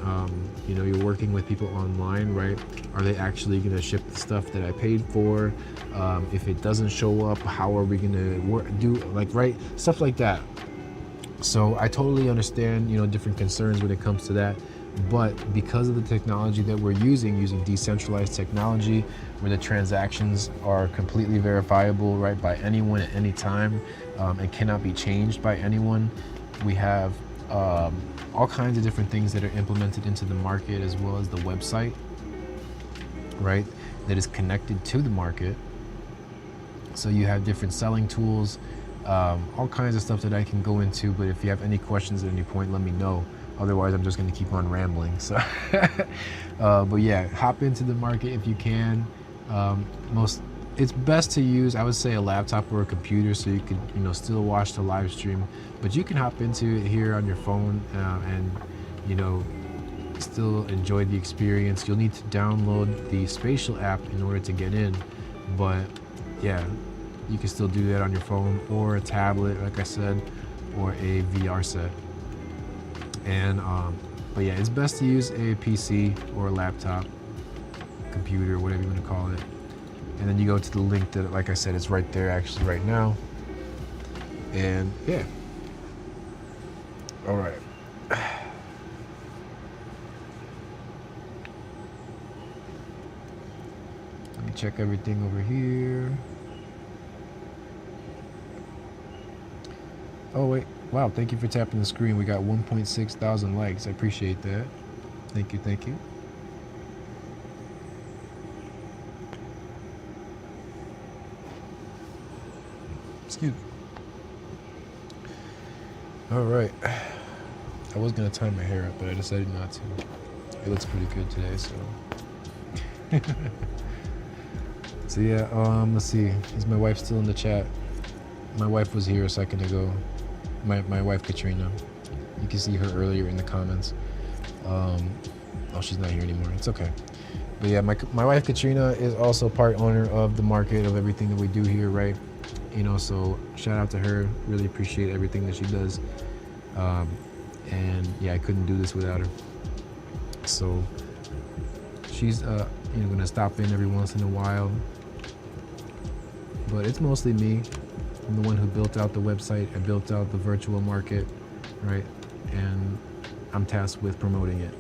you're working with people online, right? Are they actually going to ship the stuff that I paid for? If it doesn't show up, how are we going to do, right? Stuff like that. So I totally understand, different concerns when it comes to that. But because of the technology that we're using decentralized technology, where the transactions are completely verifiable, right, by anyone at any time, and cannot be changed by anyone, we have all kinds of different things that are implemented into the market, as well as the website, right, that is connected to the market. So you have different selling tools, all kinds of stuff that I can go into, but if you have any questions at any point, let me know. Otherwise, I'm just going to keep on rambling. So, but yeah, hop into the market if you can. It's best to use, I would say, a laptop or a computer, so you can, still watch the live stream. But you can hop into it here on your phone and, still enjoy the experience. You'll need to download the Spatial app in order to get in. But yeah, you can still do that on your phone or a tablet, like I said, or a VR set. And but yeah, it's best to use a PC or a laptop, computer, whatever you want to call it. And then you go to the link that, like I said, it's right there actually right now. And yeah. All right. Let me check everything over here. Oh wait, wow, thank you for tapping the screen. We got 1.6 thousand likes. I appreciate that. Thank you. Excuse me. All right. I was gonna tie my hair up, but I decided not to. It looks pretty good today, so. So yeah, let's see. Is my wife still in the chat? My wife was here a second ago. My wife Katrina. You can see her earlier in the comments. Oh, she's not here anymore. It's okay. But yeah, my wife Katrina is also part owner of the market, of everything that we do here, right? So shout out to her. Really appreciate everything that she does. And yeah, I couldn't do this without her. So she's gonna stop in every once in a while. But it's mostly me. I'm the one who built out the website. I built out the virtual market, right? And I'm tasked with promoting it.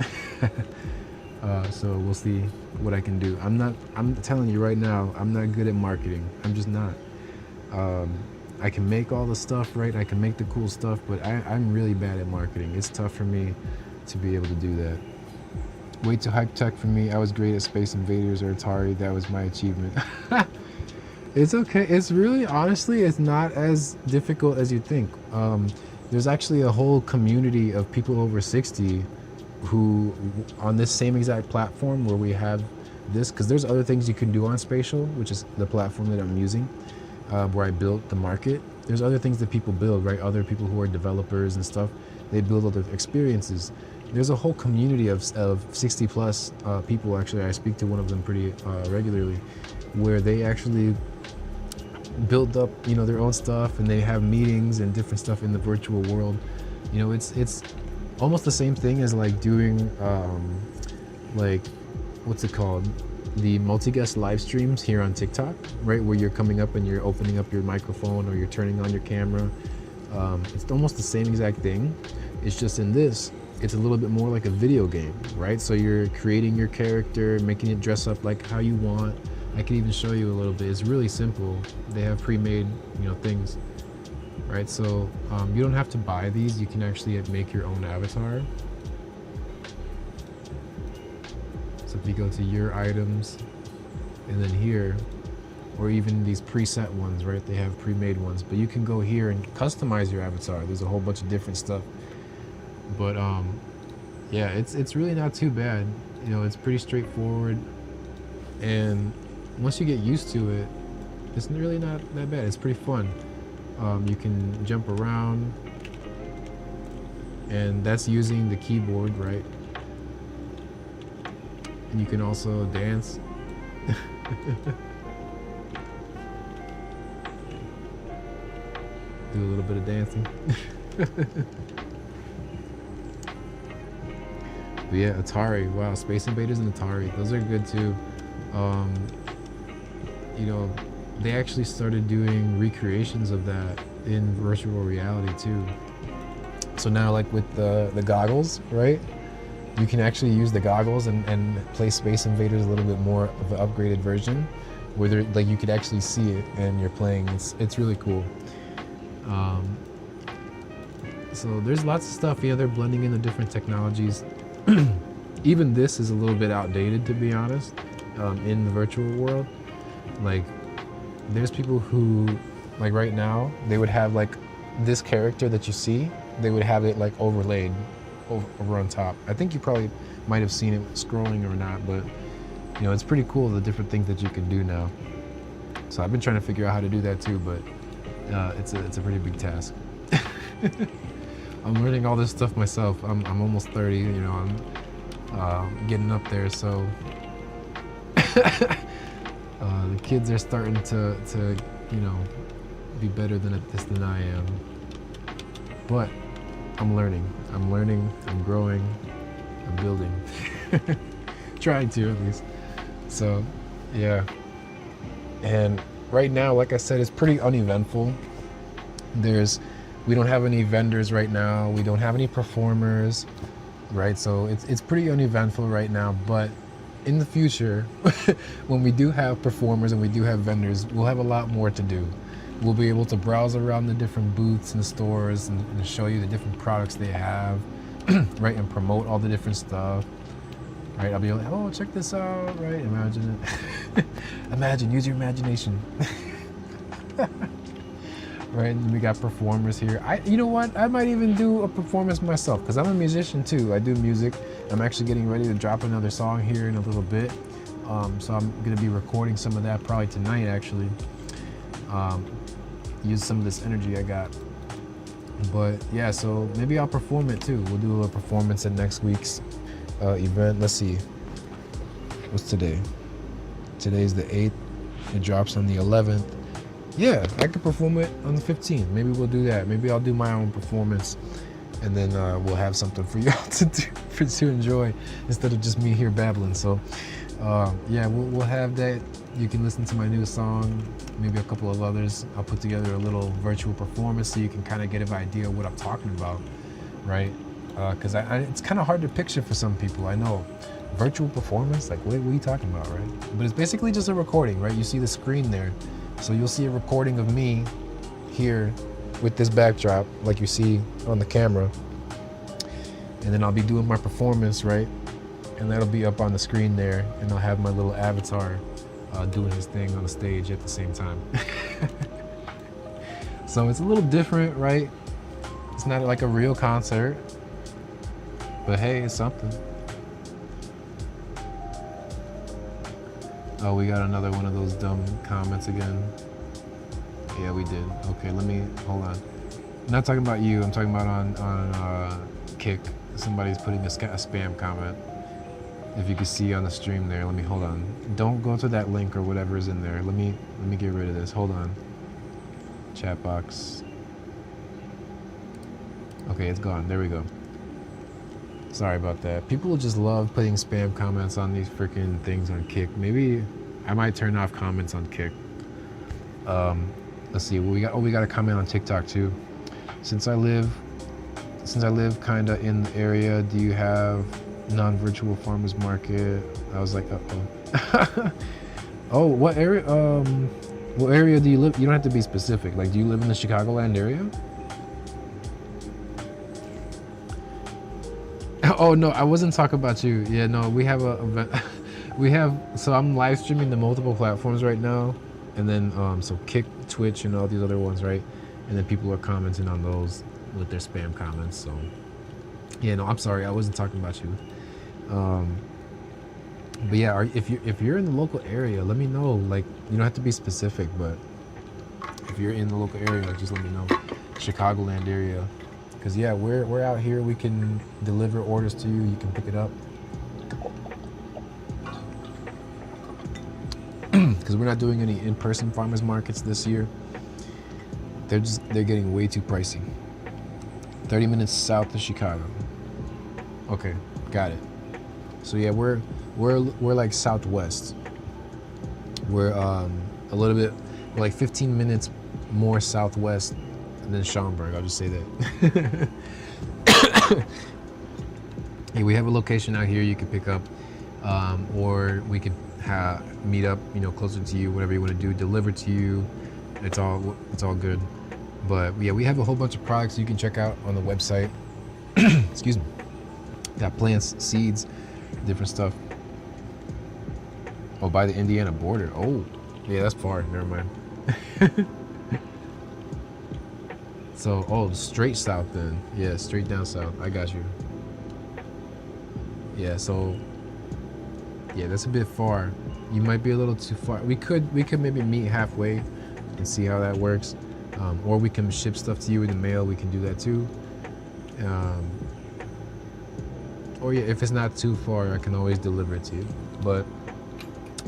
So we'll see what I can do. I'm telling you right now, I'm not good at marketing. I'm just not. I can make all the stuff, right? I can make the cool stuff, but I'm really bad at marketing. It's tough for me to be able to do that. Way too high tech for me. I was great at Space Invaders or Atari. That was my achievement. It's okay. It's really, honestly, it's not as difficult as you think. There's actually a whole community of people over 60 who, on this same exact platform where we have this, because there's other things you can do on Spatial, which is the platform that I'm using, where I built the market. There's other things that people build, right? Other people who are developers and stuff, they build other experiences. There's a whole community of 60 plus people. Actually, I speak to one of them pretty regularly, where they actually build up, their own stuff, and they have meetings and different stuff in the virtual world. It's almost the same thing as like doing like, what's it called? The multi-guest live streams here on TikTok, right? Where you're coming up and you're opening up your microphone or you're turning on your camera. It's almost the same exact thing. It's just in this, it's a little bit more like a video game, right? So you're creating your character, making it dress up like how you want. I can even show you a little bit. It's really simple. They have pre-made, things, right? So you don't have to buy these. You can actually make your own avatar. So if you go to your items, and then here, or even these preset ones, right? They have pre-made ones, but you can go here and customize your avatar. There's a whole bunch of different stuff. But yeah, it's really not too bad. It's pretty straightforward, and once you get used to it, it's really not that bad. It's pretty fun. You can jump around, and that's using the keyboard, right? And you can also dance. Do a little bit of dancing. But yeah, Atari. Wow, Space Invaders and Atari. Those are good too. They actually started doing recreations of that in virtual reality too. So now, like with the goggles, right? you can actually use the goggles and play Space Invaders a little bit more of an upgraded version, where like you could actually see it and you're playing. It's really cool. So there's lots of stuff. Yeah, they're blending in the different technologies. Even this is a little bit outdated, to be honest, in the virtual world. Like, there's people who, like right now, they would have like this character that you see, they would have it like overlaid over on top. I think you probably might have seen it scrolling or not, but you know, it's pretty cool, the different things that you can do now. So I've been trying to figure out how to do that too, but it's a pretty big task. I'm learning all this stuff myself. I'm almost 30, you know, I'm getting up there, so the kids are starting to you know, be better at this than I am. But I'm learning, I'm growing, I'm building. Trying to, at least. So, yeah. And right now, like I said, it's pretty uneventful. We don't have any vendors right now. We don't have any performers, right? So it's pretty uneventful right now, but in the future, when we do have performers and we do have vendors, we'll have a lot more to do. We'll be able to browse around the different booths and stores and show you the different products they have, right? And promote all the different stuff, right? I'll be like, oh, check this out, right? Imagine it. Imagine, use your imagination. Right, and we got performers here. You know what? I might even do a performance myself, because I'm a musician too. I do music. I'm actually getting ready to drop another song here in a little bit. So I'm gonna be recording some of that probably tonight, actually. Use some of this energy I got. But yeah, so maybe I'll perform it too. We'll do a performance at next week's event. Let's see. What's today? Today's the 8th. It drops on the 11th. Yeah, I could perform it on the 15th. Maybe we'll do that. Maybe I'll do my own performance, and then we'll have something for y'all to enjoy instead of just me here babbling. So, yeah, we'll have that. You can listen to my new song, maybe a couple of others. I'll put together a little virtual performance so you can kind of get an idea of what I'm talking about, right? Because it's kind of hard to picture for some people. I know. Virtual performance? Like, what are you talking about, right? But it's basically just a recording, right? You see the screen there. So you'll see a recording of me here with this backdrop, like you see on the camera. And then I'll be doing my performance, right? And that'll be up on the screen there. And I'll have my little avatar doing his thing on the stage at the same time. So it's a little different, right? It's not like a real concert. But hey, it's something. Oh, we got another one of those dumb comments again. Yeah, we did. Okay, hold on. I'm not talking about you, I'm talking about on Kick. Somebody's putting a spam comment. If you can see on the stream there, hold on. Don't go to that link or whatever is in there. Let me get rid of this, hold on. Chat box. Okay, it's gone, there we go. Sorry about that. People just love putting spam comments on these freaking things on Kick. Maybe I might turn off comments on Kick. Let's see. We got a comment on TikTok too. Since I live kind of in the area, do you have non-virtual farmers market? I was like, uh-oh. Oh, what area? What area do you live? You don't have to be specific. Like, do you live in the Chicagoland area? Oh no, I wasn't talking about you. Yeah, no, we have so I'm live streaming to multiple platforms right now, and then so Kick, Twitch, and all these other ones, right? And then people are commenting on those with their spam comments. So yeah, no, I'm sorry, I wasn't talking about you. But yeah, if you're in the local area, let me know. Like, you don't have to be specific, but if you're in the local area, just let me know. Chicagoland area. Because yeah, we're out here, we can deliver orders to you, you can pick it up. Because we're not doing any in-person farmers markets this year. They're getting way too pricey. 30 minutes south of Chicago. Okay, got it. So yeah, we're like southwest. We're a little bit, like 15 minutes more southwest than Schaumburg, I'll just say that. hey, we have a location out here you can pick up, or we could meet up, you know, closer to you, whatever you want to do, deliver to you. It's all good. But yeah, we have a whole bunch of products you can check out on the website. Excuse me. Got plants, seeds, different stuff. Oh, by the Indiana border. Oh, yeah, that's far. Never mind. So, oh, straight south then. Yeah, straight down south. I got you. Yeah, so yeah, that's a bit far. You might be a little too far. We could maybe meet halfway and see how that works. Or we can ship stuff to you in the mail. We can do that too. Or yeah, if it's not too far, I can always deliver it to you. But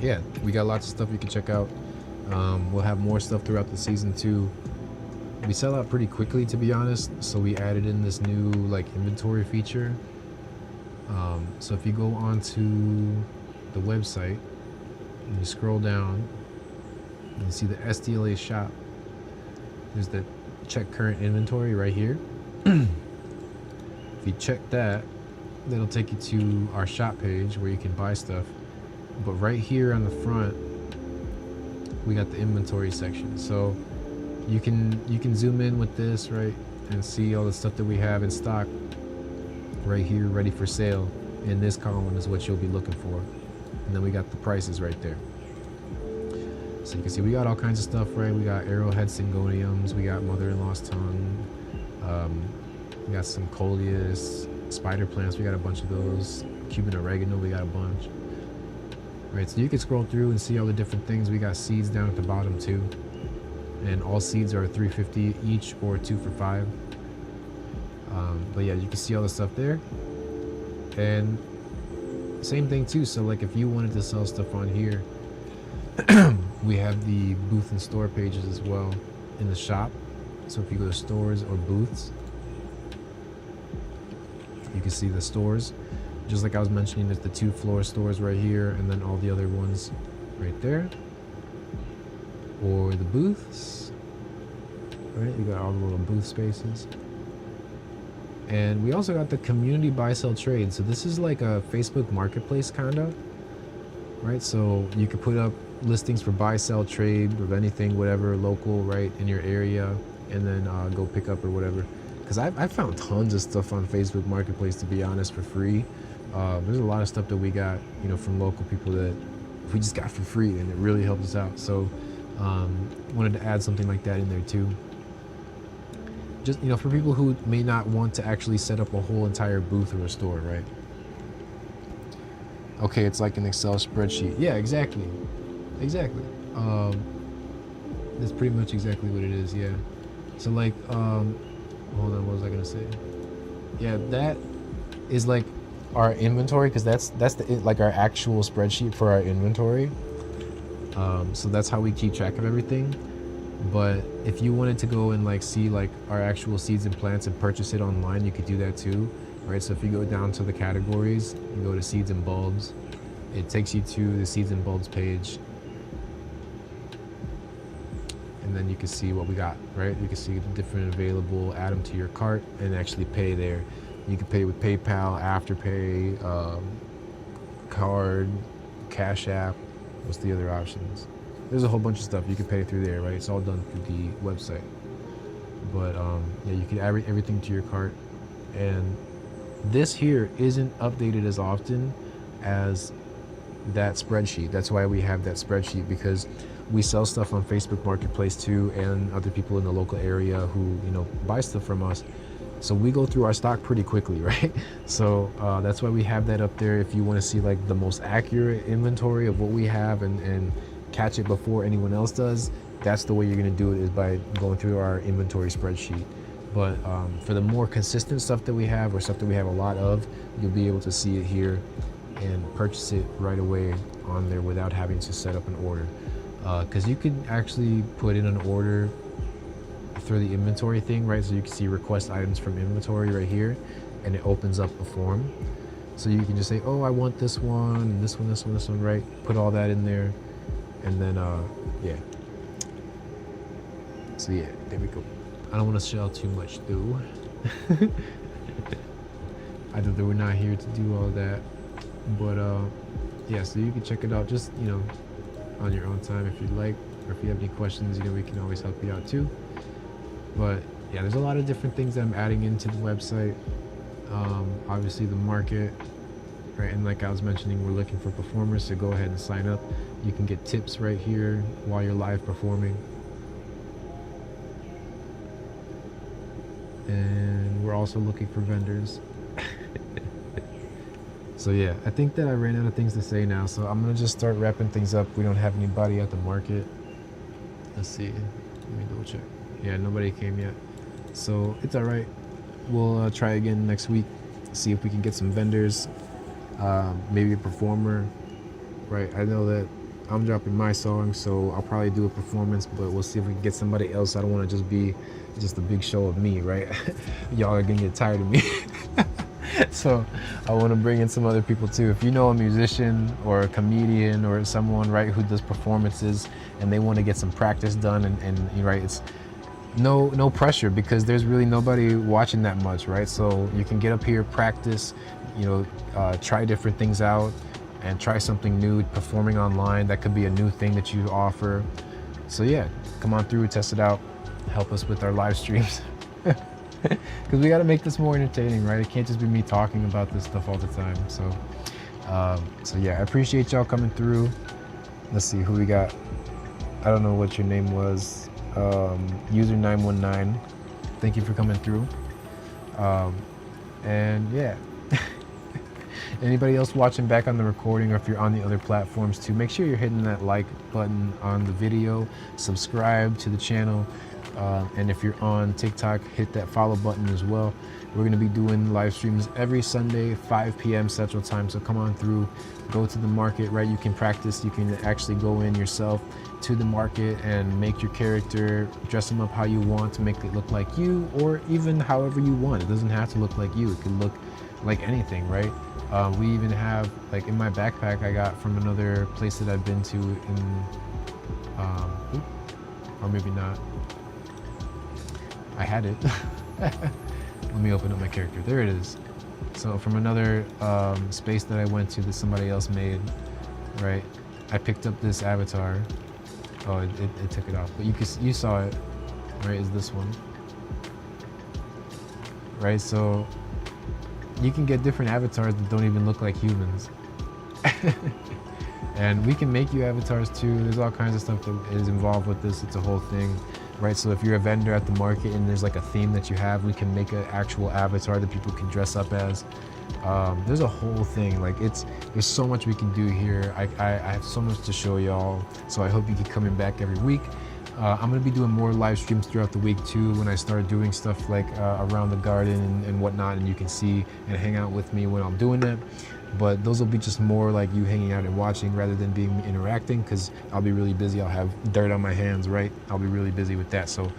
yeah, we got lots of stuff you can check out. We'll have more stuff throughout the season too. We sell out pretty quickly, to be honest, so we added in this new like inventory feature. So if you go onto the website and you scroll down and you see the SDLA shop, there's the check current inventory right here. If you check that, that'll take you to our shop page where you can buy stuff. But right here on the front, we got the inventory section. So you can zoom in with this, right, and see all the stuff that we have in stock right here, ready for sale. In this column is what you'll be looking for. And then we got the prices right there. So you can see we got all kinds of stuff, right? We got arrowhead syngoniums, we got mother-in-law's tongue, we got some coleus, spider plants, we got a bunch of those. Cuban oregano, we got a bunch. Right, so you can scroll through and see all the different things. We got seeds down at the bottom too. And all seeds are $3.50 each or 2 for $5. But yeah, you can see all the stuff there. And same thing too, so like if you wanted to sell stuff on here, we have the booth and store pages as well in the shop. So if you go to stores or booths, you can see the stores. Just like I was mentioning, there's the 2 floor stores right here, and then all the other ones right there. Or the booths, right? You got all the little booth spaces. And we also got the community buy sell trade. So this is like a Facebook marketplace kind of, right? So you could put up listings for buy sell trade of anything, whatever, local, right, in your area, and then go pick up or whatever. Because I found tons of stuff on Facebook marketplace, to be honest, for free. There's a lot of stuff that we got, you know, from local people that we just got for free, and it really helped us out. So wanted to add something like that in there too. Just, you know, for people who may not want to actually set up a whole entire booth or a store, right? Okay, it's like an Excel spreadsheet. Yeah, exactly. Exactly. That's pretty much exactly what it is, yeah. So like, hold on, what was I gonna say? Yeah, that is like our inventory, because that's like our actual spreadsheet for our inventory. So that's how we keep track of everything. But if you wanted to go and like see like our actual seeds and plants and purchase it online, you could do that too, right? So if you go down to the categories, you go to seeds and bulbs, it takes you to the seeds and bulbs page, and then you can see what we got, right? You can see the different available, add them to your cart, and actually pay there. You can pay with PayPal, Afterpay, card, Cash App. What's the other options? There's a whole bunch of stuff you can pay through there, right? It's all done through the website. But yeah, you can add everything to your cart. And this here isn't updated as often as that spreadsheet. That's why we have that spreadsheet, because we sell stuff on Facebook Marketplace too, and other people in the local area who, you know, buy stuff from us. So we go through our stock pretty quickly, right? So that's why we have that up there. If you want to see like the most accurate inventory of what we have and catch it before anyone else does, that's the way you're going to do it, is by going through our inventory spreadsheet. But for the more consistent stuff that we have, or stuff that we have a lot of, you'll be able to see it here and purchase it right away on there without having to set up an order. Because you could actually put in an order through the inventory thing, right? So you can see request items from inventory right here, and it opens up a form. So you can just say, oh, I want this one, and this one, this one, this one, right? Put all that in there, and then yeah. So yeah, there we go. I don't want to shell too much though. I know that we're not here to do all that, but yeah, so you can check it out just, you know, on your own time if you'd like, or if you have any questions, you know, we can always help you out too. But yeah, there's a lot of different things that I'm adding into the website. Obviously the market, right? And like I was mentioning, we're looking for performers, so go ahead and sign up. You can get tips right here while you're live performing. And we're also looking for vendors. So yeah, I think that I ran out of things to say now, so I'm gonna just start wrapping things up. We don't have anybody at the market. Let's see, let me double check. Yeah, nobody came yet, so it's all right. We'll try again next week, see if we can get some vendors, maybe a performer, right? I know that I'm dropping my song, so I'll probably do a performance, but we'll see if we can get somebody else. I don't want to just be just a big show of me, right? Y'all are gonna get tired of me. So I want to bring in some other people too. If you know a musician or a comedian or someone, right, who does performances and they want to get some practice done, and right, it's no pressure, because there's really nobody watching that much, right? So you can get up here, practice, you know, try different things out and try something new. Performing online, that could be a new thing that you offer. So yeah, come on through, test it out, help us with our live streams. Because we got to make this more entertaining, right? It can't just be me talking about this stuff all the time. So yeah, I appreciate y'all coming through. Let's see who we got. I don't know what your name was. User 919. Thank you for coming through. And yeah, anybody else watching back on the recording, or if you're on the other platforms too, make sure you're hitting that like button on the video, subscribe to the channel. And if you're on TikTok, hit that follow button as well. We're going to be doing live streams every Sunday, 5 p.m. Central Time. So come on through, go to the market, right? You can practice. You can actually go in yourself to the market and make your character, dress them up how you want to make it look like you, or even however you want. It doesn't have to look like you. It can look like anything, right? We even have, like in my backpack, I got from another place that I've been to in, or maybe not. I had it. Let me open up my character. There it is. So from another space that I went to that somebody else made, right? I picked up this avatar. Oh, it took it off, but you saw it, right? Is this one, right? So you can get different avatars that don't even look like humans. And we can make you avatars too. There's all kinds of stuff that is involved with this. It's a whole thing, right? So if you're a vendor at the market and there's like a theme that you have, we can make an actual avatar that people can dress up as. There's a whole thing. Like there's so much we can do here. I have so much to show y'all. So I hope you keep coming back every week. I'm gonna be doing more live streams throughout the week too, when I start doing stuff like around the garden and whatnot, and you can see and hang out with me when I'm doing that. But those will be just more like you hanging out and watching rather than being interacting, because I'll be really busy. I'll have dirt on my hands, right? I'll be really busy with that. So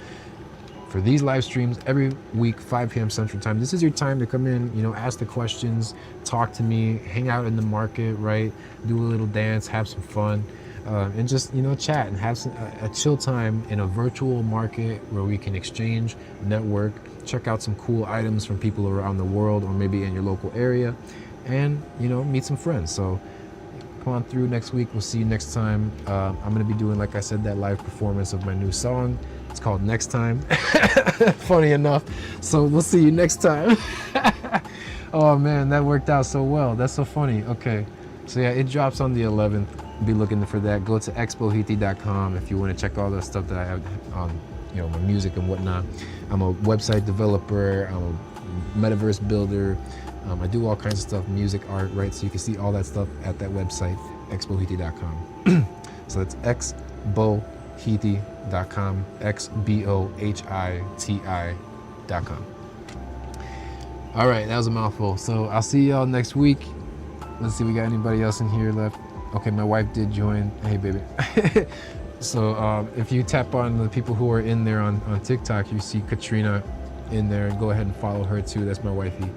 for these live streams every week, 5 p.m. Central Time, this is your time to come in, you know, ask the questions, talk to me, hang out in the market, right? Do a little dance, have some fun, and just, you know, chat and have a chill time in a virtual market where we can exchange, network, check out some cool items from people around the world or maybe in your local area, and, you know, meet some friends. So come on through next week. We'll see you next time. I'm going to be doing, like I said, that live performance of my new song. It's called Next Time. Funny enough. So we'll see you next time. Oh man, that worked out so well. That's so funny. Okay. So yeah, it drops on the 11th. Be looking for that. Go to expohiti.com if you want to check all the stuff that I have on, you know, my music and whatnot. I'm a website developer. I'm a metaverse builder. I do all kinds of stuff, music, art, right? So you can see all that stuff at that website, expohiti.com. So that's exbohiti.com, exbohiti.com. All right, that was a mouthful. So I'll see y'all next week. Let's see, we got anybody else in here left? Okay, my wife did join. Hey, baby. So if you tap on the people who are in there on TikTok, you see Katrina in there. Go ahead and follow her too. That's my wifey.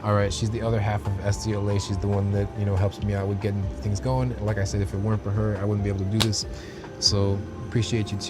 All right, she's the other half of SDLA. She's the one that, you know, helps me out with getting things going. Like I said, if it weren't for her, I wouldn't be able to do this. So appreciate you too.